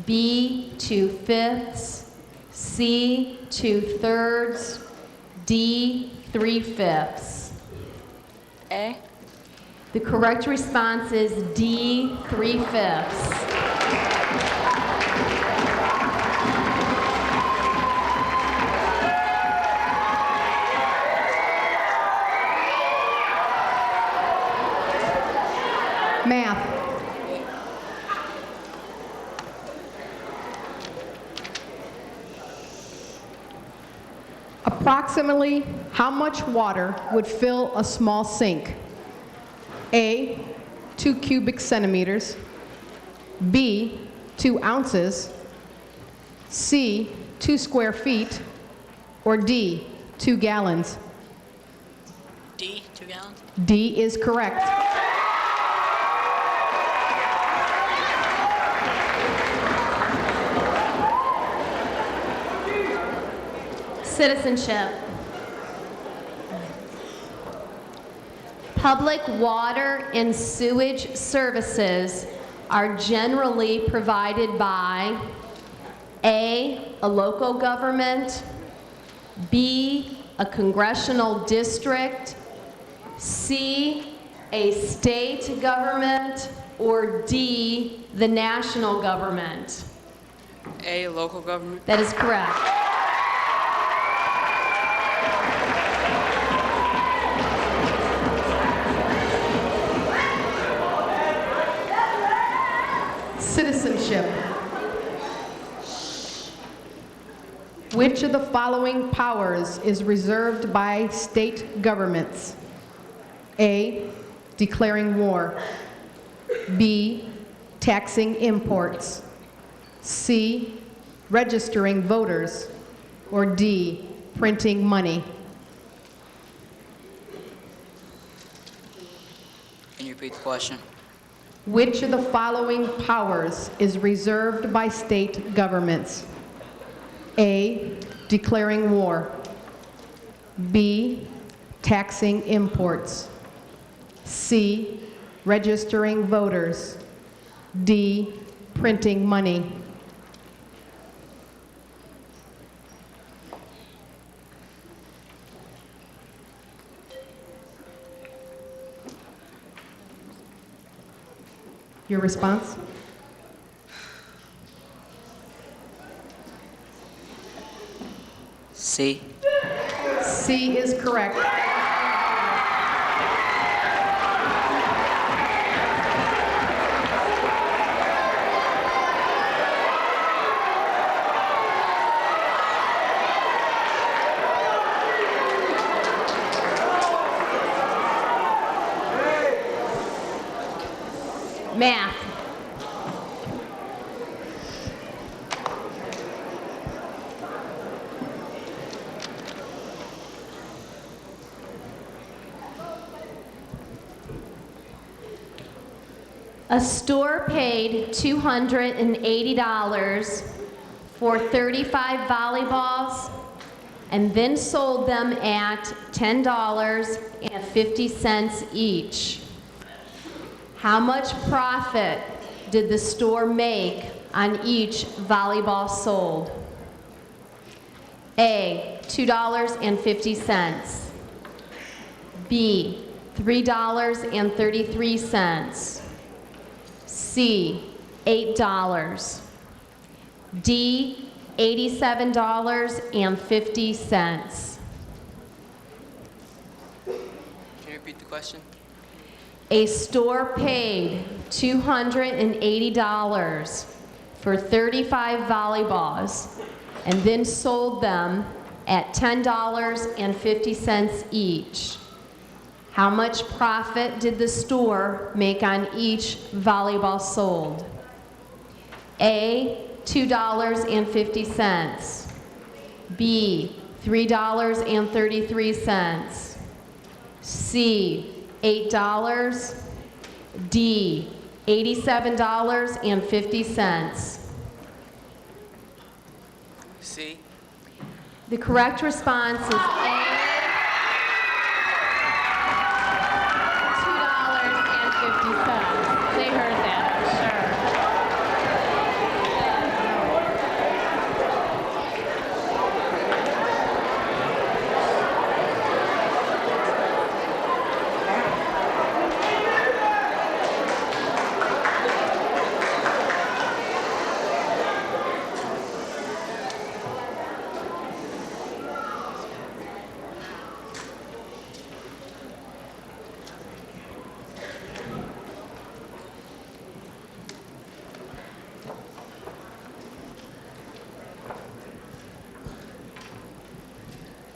B, 2/5. C, 2/3. D, 3/5. A. The correct response is D, 3/5. Math. Approximately how much water would fill a small sink? A, 2 cubic centimeters. B, 2 ounces. C, 2 square feet. Or D, 2 gallons. D, 2 gallons. D is correct. Citizenship. Public water and sewage services are generally provided by A, a local government, B, a congressional district, C, a state government, or D, the national government. A, local government. That is correct. Citizenship. Which of the following powers is reserved by state governments? A, declaring war. B, taxing imports. C, registering voters. Or D, printing money. Can you repeat the question? Which of the following powers is reserved by state governments? A, declaring war. B, taxing imports. C, registering voters. D, printing money. Your response? C. C is correct. Math. A store paid $280 for 35 volleyballs and then sold them at $10.50 each. How much profit did the store make on each volleyball sold? A, $2.50. B, $3.33. C, $8. D, $87.50. Can you repeat the question? A store paid $280 for 35 volleyballs and then sold them at $10.50 each. How much profit did the store make on each volleyball sold? A, $2.50. B, $3.33. C, $8. D, $87.50. C. The correct response is A, $2.50. They heard that, I'm sure.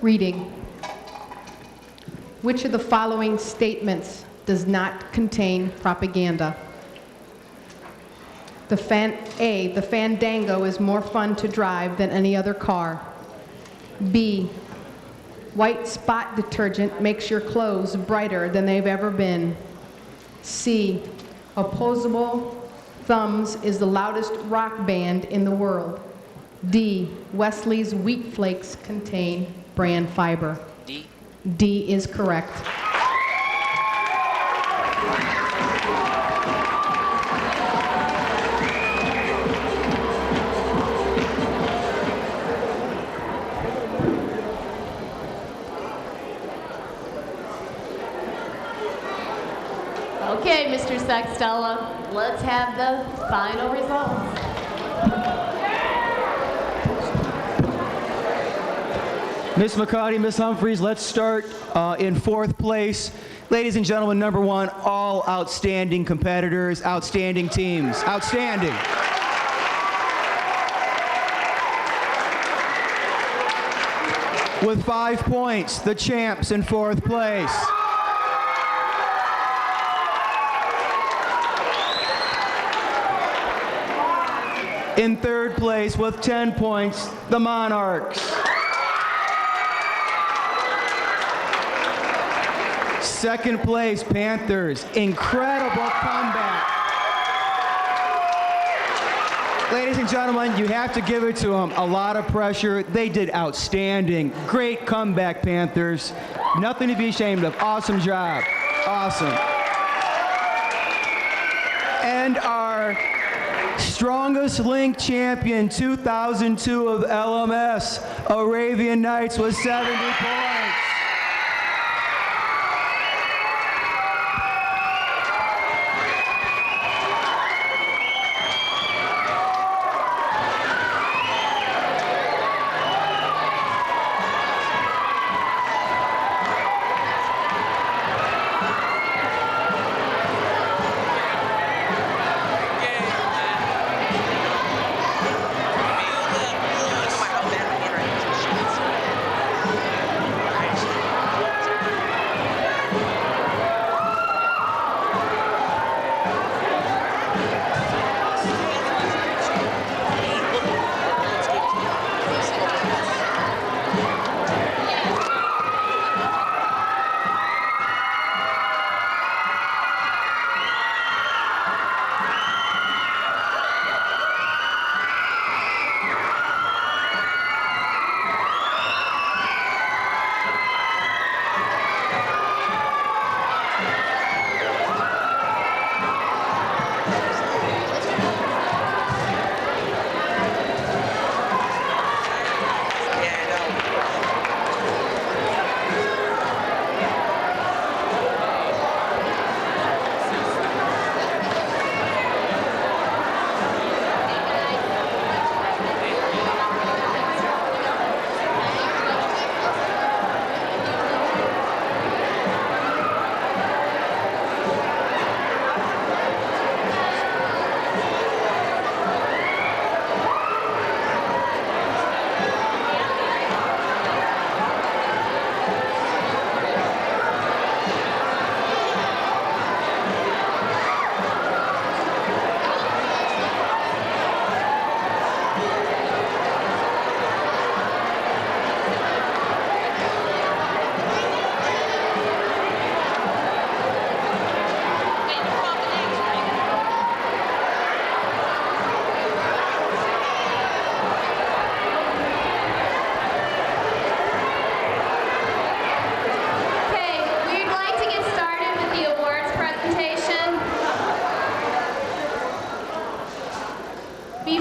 Reading. Which of the following statements does not contain propaganda? The Fandango is more fun to drive than any other car. B, white spot detergent makes your clothes brighter than they've ever been. C, Opposable Thumbs is the loudest rock band in the world. D, Wesley's wheat flakes contain bran fiber. D. D is correct. Okay, Mr. Sextella, let's have the final results. Miss McCarty, Miss Humphreys, let's start in fourth place. Ladies and gentlemen, number one, all outstanding competitors, outstanding teams, outstanding. With 5 points, the champs in fourth place. In third place with 10 points, the Monarchs. Second place, Panthers. Incredible comeback. Ladies and gentlemen, you have to give it to them. A lot of pressure. They did outstanding. Great comeback, Panthers. Nothing to be ashamed of. Awesome job. Awesome. And our strongest link champion 2002 of LMS, Arabian Nights, with 70 points.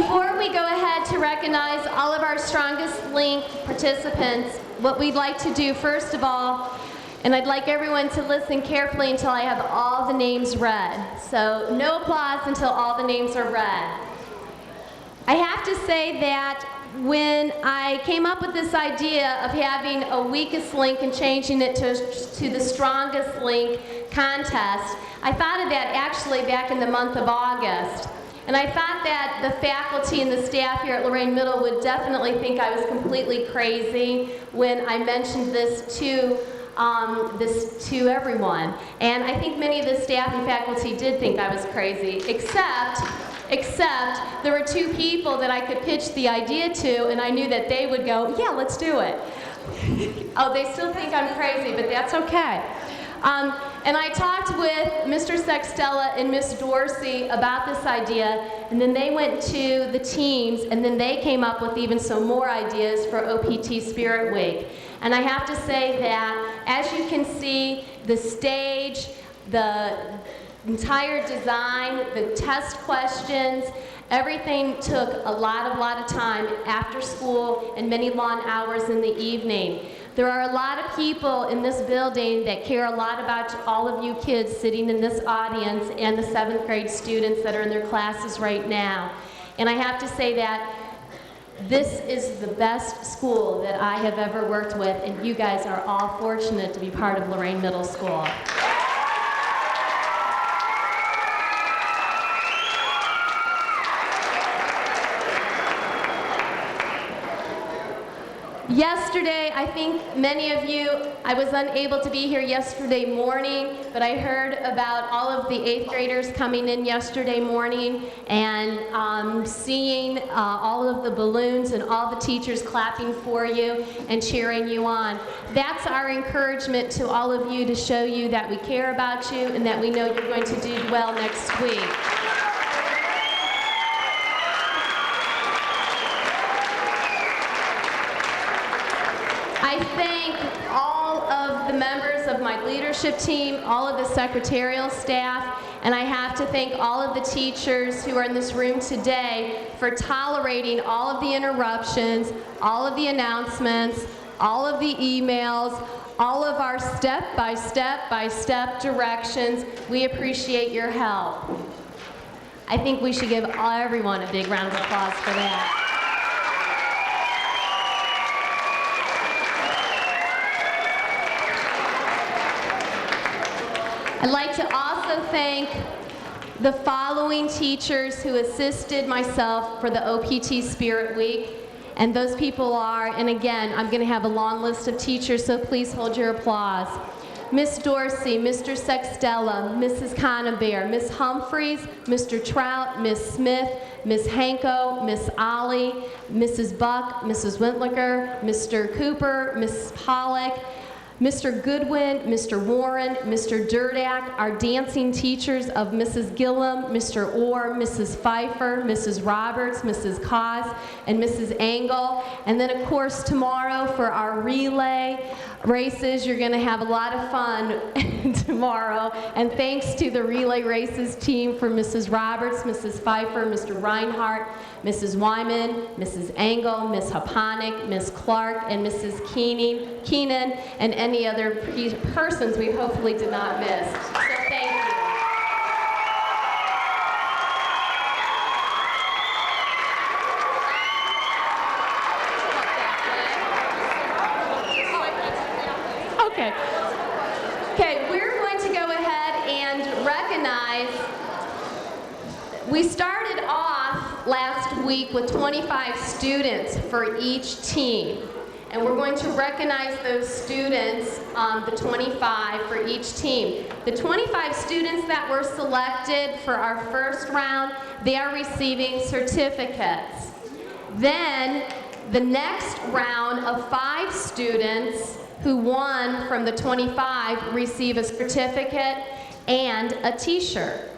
Before we go ahead to recognize all of our strongest link participants, what we'd like to do first of all, and I'd like everyone to listen carefully until I have all the names read. So no applause until all the names are read. I have to say that when I came up with this idea of having a weakest link and changing it to the strongest link contest, I thought of that actually back in the month of August. And I thought that the faculty and the staff here at Lorain Middle would definitely think I was completely crazy when I mentioned this to everyone. And I think many of the staff and faculty did think I was crazy, except there were two people that I could pitch the idea to, and I knew that they would go, yeah, let's do it. Oh, they still think I'm crazy, but that's okay. And I talked with Mr. Sextella and Miss Dorsey about this idea, and then they went to the teams, and then they came up with even some more ideas for OPT Spirit Week. And I have to say that, as you can see, the stage, the entire design, the test questions, everything took a lot of time after school and many long hours in the evening. There are a lot of people in this building that care a lot about all of you kids sitting in this audience and the 7th grade students that are in their classes right now. And I have to say that this is the best school that I have ever worked with, and you guys are all fortunate to be part of Lorain Middle School. Yesterday, I think many of you, I was unable to be here yesterday morning, but I heard about all of the 8th graders coming in yesterday morning and seeing all of the balloons and all the teachers clapping for you and cheering you on. That's our encouragement to all of you to show you that we care about you and that we know you're going to do well next week. I thank all of the members of my leadership team, all of the secretarial staff, and I have to thank all of the teachers who are in this room today for tolerating all of the interruptions, all of the announcements, all of the emails, all of our step-by-step directions. We appreciate your help. I think we should give everyone a big round of applause for that. I'd like to also thank the following teachers who assisted myself for the OPT Spirit Week. And those people are, and again, I'm going to have a long list of teachers, so please hold your applause. Miss Dorsey, Mr. Sextella, Mrs. Conabear, Miss Humphreys, Mr. Trout, Miss Smith, Miss Hanko, Miss Ollie, Mrs. Buck, Mrs. Wintlicker, Mr. Cooper, Miss Pollock, Mr. Goodwin, Mr. Warren, Mr. Durdak, our dancing teachers of Mrs. Gillum, Mr. Orr, Mrs. Pfeiffer, Mrs. Roberts, Mrs. Cos, and Mrs. Engel. And then, of course, tomorrow for our relay races, you're going to have a lot of fun tomorrow. And thanks to the relay races team for Mrs. Roberts, Mrs. Pfeiffer, Mr. Reinhardt, Mrs. Wyman, Mrs. Engel, Miss Hoponic, Miss Clark, and Mrs. Keenan, and any other persons we hopefully did not miss. So thank you. Okay, we're going to go ahead and recognize, we started off last week with 25 students for each team. And we're going to recognize those students, the 25 for each team. The 25 students that were selected for our first round, they are receiving certificates. Then the next round of 5 students who won from the 25 receive a certificate and a t-shirt.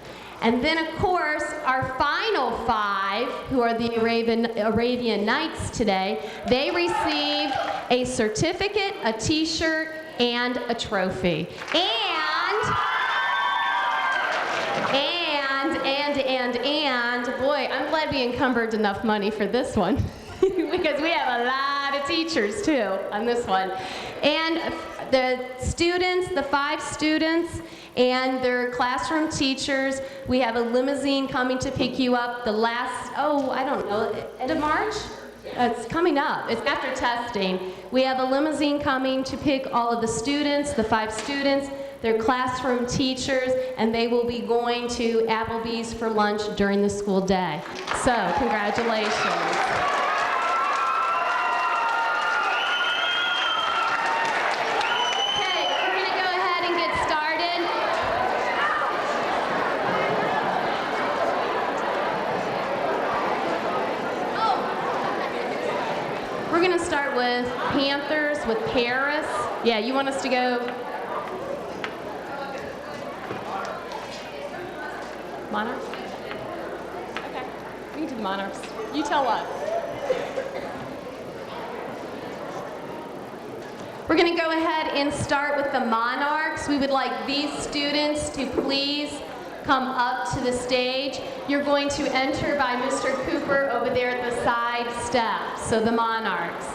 And then, of course, our final 5, who are the Arabian Nights today, they received a certificate, a t-shirt, and a trophy. And, boy, I'm glad we we encumbered enough money for this one because we have a lot of teachers too on this one. And the students, the 5 students and their classroom teachers, we have a limousine coming to pick you up the last, I don't know, end of March? It's coming up. It's after testing. We have a limousine coming to pick all of the students, the 5 students, their classroom teachers, and they will be going to Applebee's for lunch during the school day. So, congratulations. Okay, we're going to go ahead and get started. We're going to start with Panthers with Paris. Yeah, you want us to go Monarchs? Okay, we can do the Monarchs. You tell us. We're going to go ahead and start with the Monarchs. We would like these students to please come up to the stage. You're going to enter by Mr. Cooper over there at the side steps, so the Monarchs.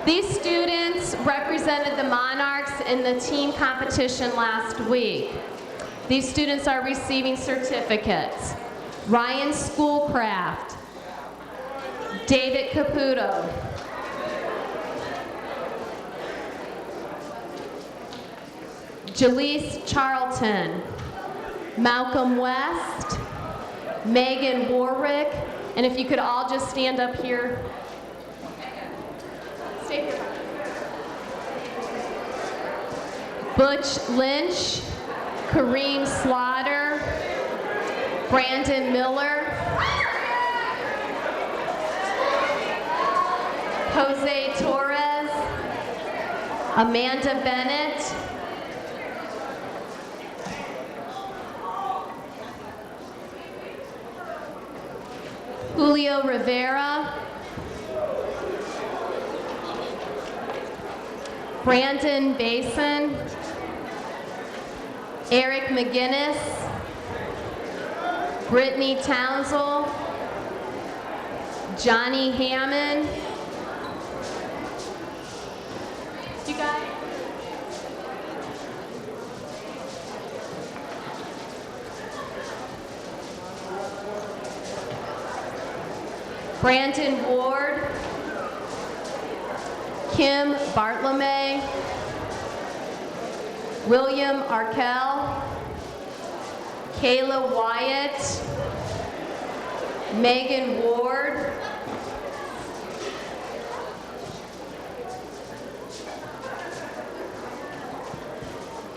These students represented the Monarchs in the team competition last week. These students are receiving certificates. Ryan Schoolcraft, David Caputo, Jaleese Charlton, Malcolm West, Megan Warwick, and if you could all just stand up here. Stay here. Butch Lynch, Kareem Slaughter, Brandon Miller, Jose Torres, Amanda Bennett, Julio Rivera, Brandon Basin, Eric McGinnis, Brittany Townsell, Johnny Hammond. You got it? Brandon Ward, Kim Bartlome, William Arkell, Kayla Wyatt, Megan Ward,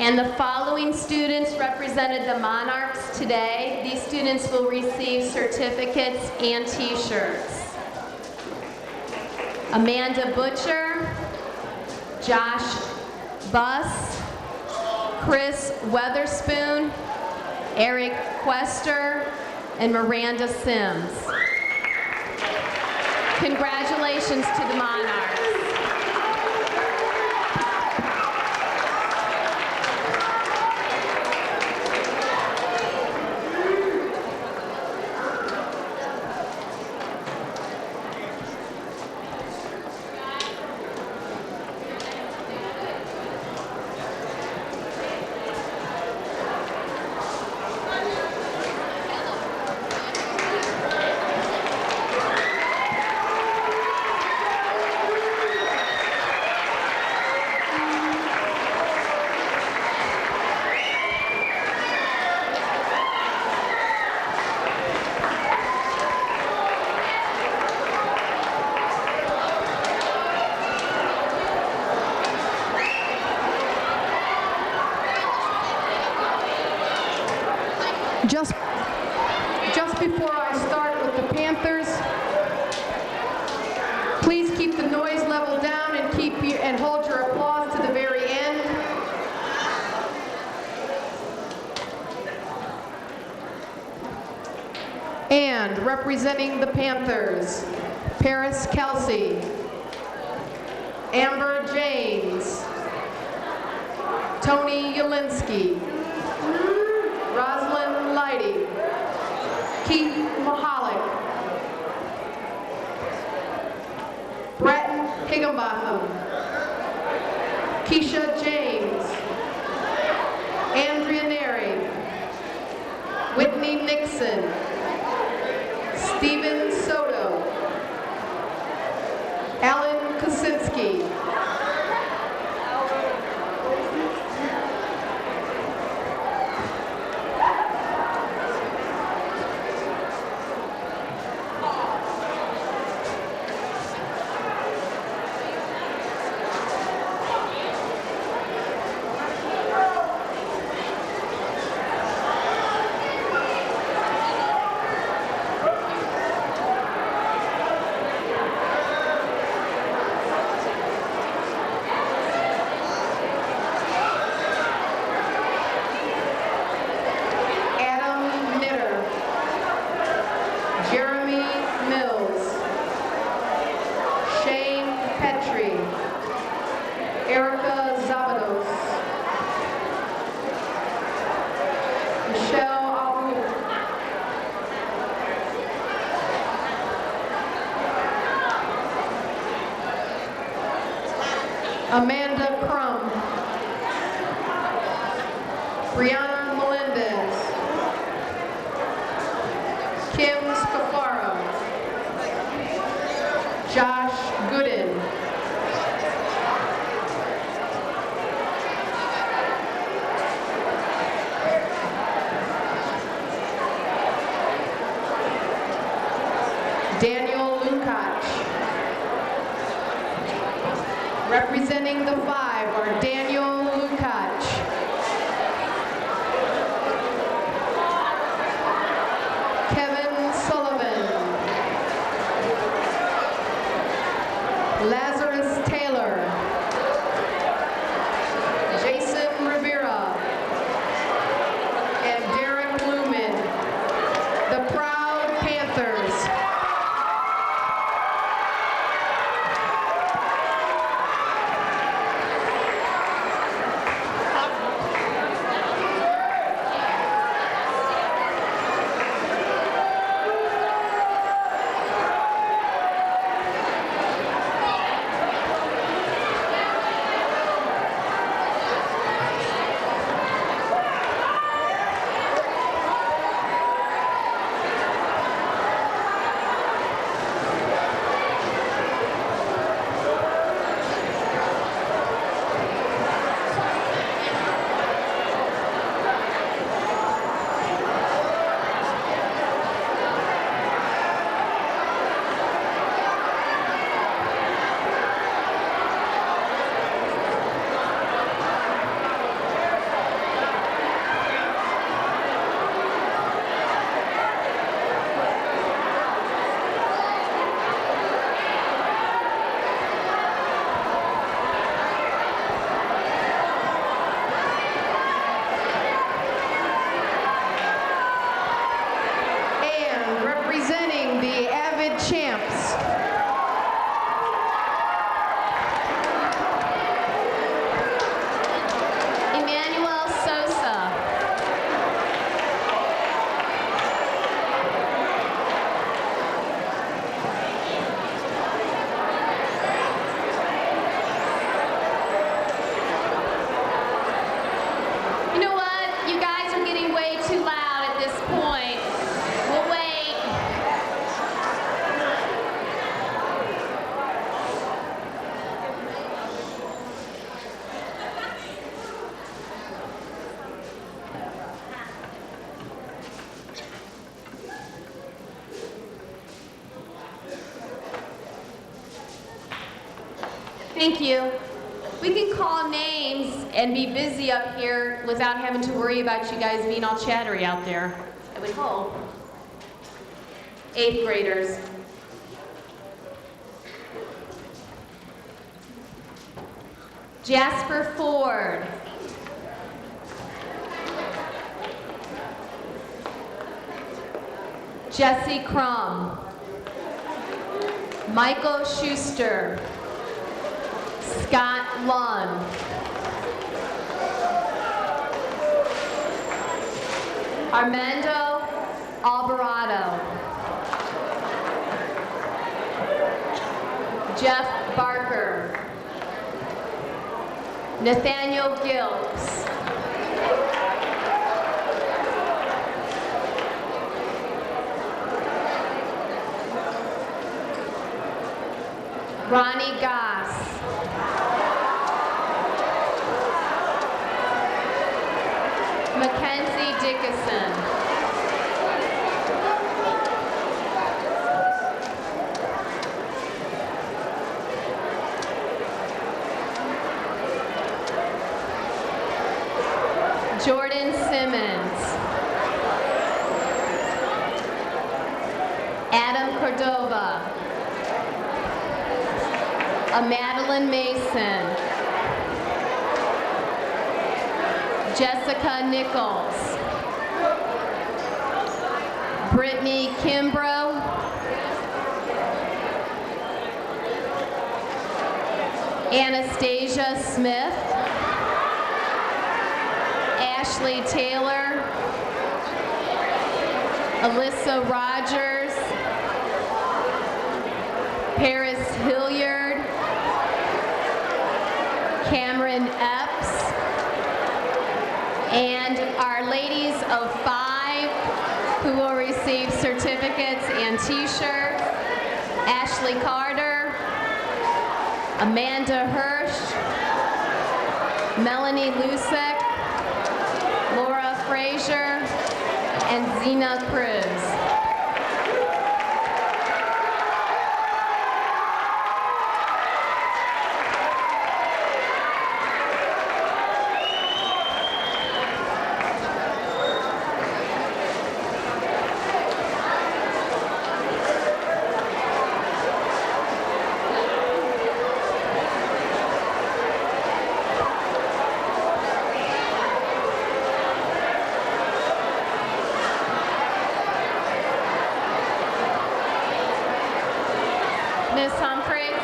and the following students represented the Monarchs today. These students will receive certificates and t-shirts. Amanda Butcher, Josh Buss, Chris Weatherspoon, Eric Quester, and Miranda Sims. Congratulations to the Monarchs. Just before I start with the Panthers, please keep the noise level down and hold your applause to the very end. And representing the Panthers, Paris Kelsey, Amber James, Tony Yelinsky, Rosalind Leidy, Keith Mahalik, Higginbotham, Keisha James, Andrea Neri, Whitney Nixon, Stephen Soto, Alan Kosinski, Amanda Crum, Brianna Melendez, Kim Scafaro, Josh Gooden, Daniel Lukács. Representing the 5 are Daniel Lukács, Kevin Sullivan, Lazarus Taylor, Jason Rivera, and Derek Lumen, the Proud Panthers. Thank you. We can call names and be busy up here without having to worry about you guys being all chattery out there, I would hope. 8th graders. Jasper Ford. Jesse Crum. Michael Schuster. Scott Lund. Armando Alvarado. Jeff Barker. Nathaniel Gilks. Ronnie Goss. Mackenzie Dickinson. Jordan Simmons. Adam Cordova. Madeline Mason. Jessica Nichols. Brittany Kimbrough. Anastasia Smith. Ashley Taylor. Alyssa Rogers. Paris Hilliard. Cameron Epps. And our ladies of 5 who will receive certificates and t-shirts: Ashley Carter, Amanda Hirsch, Melanie Lusick, Laura Frazier, and Zena Cruz. Ms. Humphreys?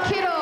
Kiddo.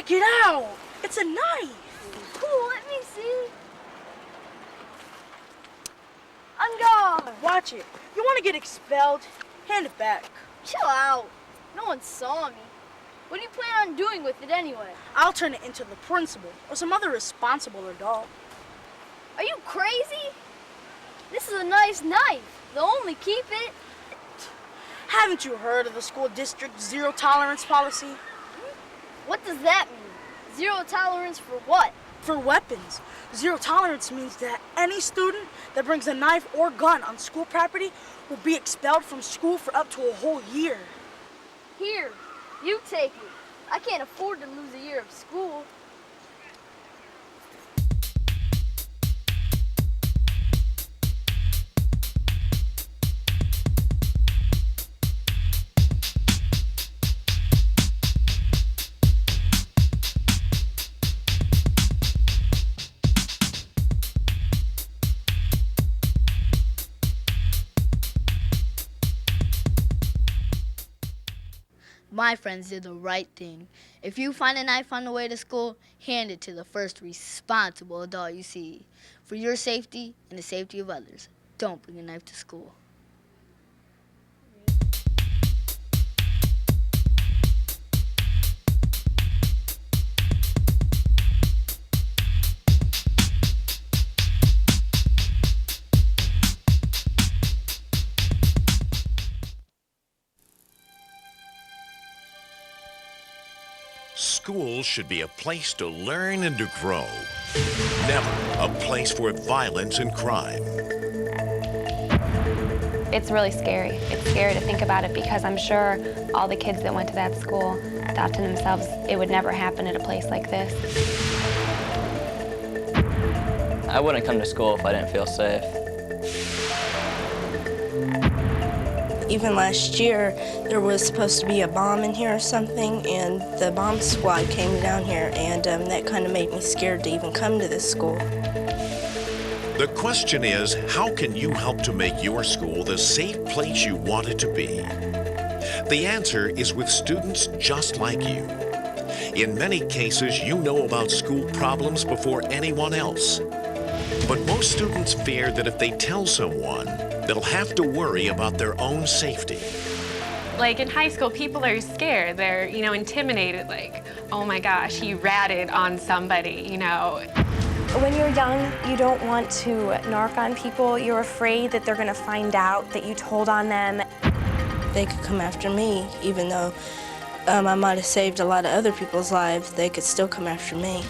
Check it out! It's a knife! Cool, let me see. I'm gone. Watch it. You want to get expelled? Hand it back. Chill out. No one saw me. What do you plan on doing with it anyway? I'll turn it into the principal or some other responsible adult. Are you crazy? This is a nice knife. They'll only keep it. Haven't you heard of the school district zero tolerance policy? What does that mean? Zero tolerance for what? For weapons. Zero tolerance means that any student that brings a knife or gun on school property will be expelled from school for up to a whole year. Here, you take it. I can't afford to lose a year of school. My friends did the right thing. If you find a knife on the way to school, hand it to the first responsible adult you see. For your safety and the safety of others, don't bring a knife to school. School should be a place to learn and to grow. Never a place for violence and crime. It's really scary. It's scary to think about it because I'm sure all the kids that went to that school thought to themselves it would never happen at a place like this. I wouldn't come to school if I didn't feel safe. Even last year, there was supposed to be a bomb in here or something, and the bomb squad came down here, and that kind of made me scared to even come to this school. The question is, how can you help to make your school the safe place you want it to be? The answer is with students just like you. In many cases, you know about school problems before anyone else. But most students fear that if they tell someone, they'll have to worry about their own safety. Like in high school, people are scared. They're, intimidated, like, oh my gosh, he ratted on somebody, When you're young, you don't want to narc on people. You're afraid that they're gonna find out that you told on them. They could come after me, even though I might have saved a lot of other people's lives, they could still come after me.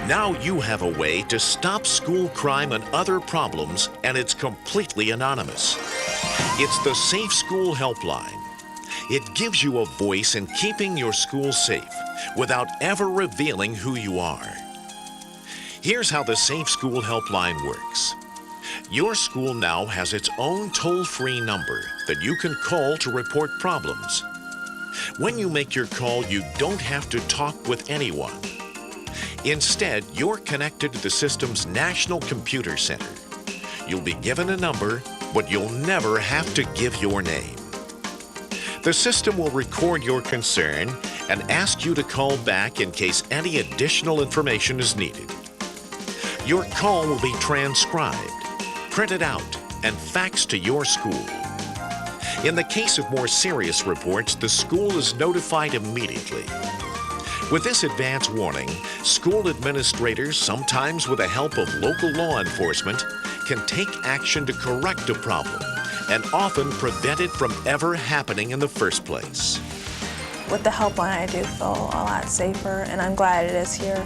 Now you have a way to stop school crime and other problems, and it's completely anonymous. It's the Safe School Helpline. It gives you a voice in keeping your school safe without ever revealing who you are. Here's how the Safe School Helpline works. Your school now has its own toll-free number that you can call to report problems. When you make your call, you don't have to talk with anyone. Instead, you're connected to the system's National Computer Center. You'll be given a number, but you'll never have to give your name. The system will record your concern and ask you to call back in case any additional information is needed. Your call will be transcribed, printed out, and faxed to your school. In the case of more serious reports, the school is notified immediately. With this advance warning, school administrators, sometimes with the help of local law enforcement, can take action to correct a problem and often prevent it from ever happening in the first place. With the helpline, I do feel a lot safer, and I'm glad it is here.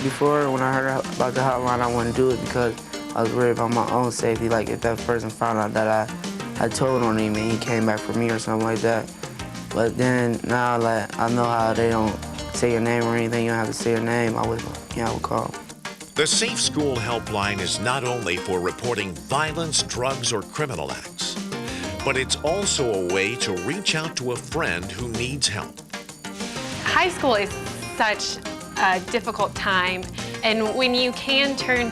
Before, when I heard about the hotline, I wouldn't do it because I was worried about my own safety, like if that person found out that I told on him and he came back for me or something like that. But then now, like, I know how they don't say your name or anything. You don't have to say your name. I would call. The Safe School Helpline is not only for reporting violence, drugs, or criminal acts, but it's also a way to reach out to a friend who needs help. High school is such a difficult time, and when you can turn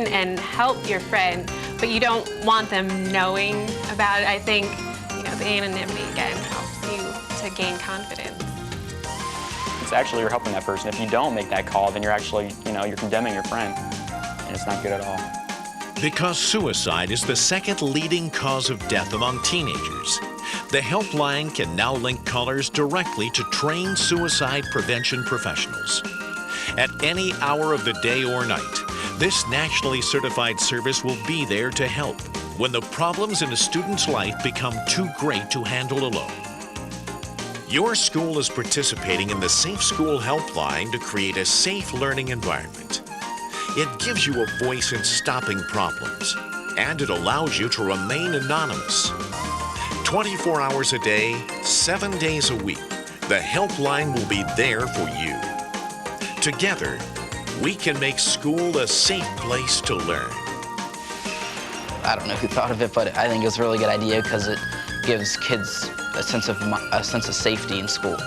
and help your friend, but you don't want them knowing about it, I think the anonymity again helps you to gain confidence. because actually you're helping that person. If you don't make that call, then you're actually, you're condemning your friend, and it's not good at all. Because suicide is the second leading cause of death among teenagers, the helpline can now link callers directly to trained suicide prevention professionals. At any hour of the day or night, this nationally certified service will be there to help when the problems in a student's life become too great to handle alone. Your school is participating in the Safe School Helpline to create a safe learning environment. It gives you a voice in stopping problems, and it allows you to remain anonymous. 24 hours a day, 7 days a week, the helpline will be there for you. Together, we can make school a safe place to learn. I don't know who thought of it, but I think it's a really good idea because it gives kids a sense of safety in school.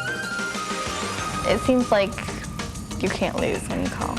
It seems like you can't lose when you call.